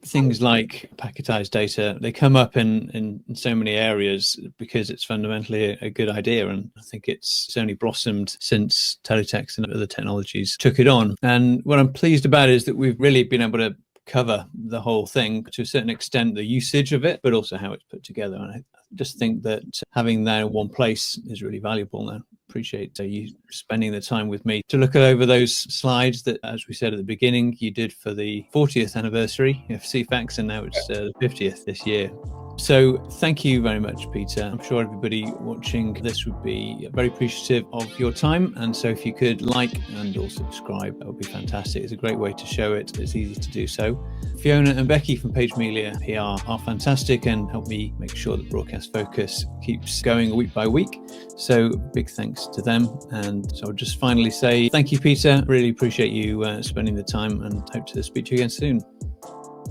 A: things like packetized data, they come up in so many areas because it's fundamentally a good idea. And I think it's only blossomed since Teletext and other technologies took it on. And what I'm pleased about is that we've really been able to cover the whole thing to a certain extent, the usage of it, but also how it's put together. And I just think that having that in one place is really valuable. And I appreciate you spending the time with me to look over those slides that, as we said at the beginning, you did for the 40th anniversary of Ceefax, and now it's the 50th this year. So thank you very much, Peter. I'm sure everybody watching this would be very appreciative of your time. And so if you could like and or subscribe, that would be fantastic. It's a great way to show it. It's easy to do so. Fiona and Becky from Page Media PR are fantastic and help me make sure that Broadcast Focus keeps going week by week. So big thanks to them. And so I'll just finally say thank you, Peter. Really appreciate you spending the time and hope to speak to you again soon.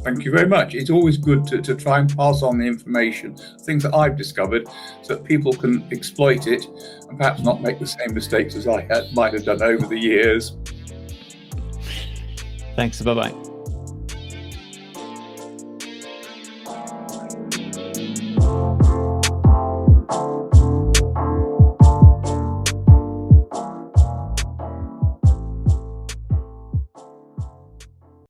B: Thank you very much. It's always good to try and pass on the information, things that I've discovered, so that people can exploit it and perhaps not make the same mistakes as I might have done over the years.
A: Thanks. Bye-bye.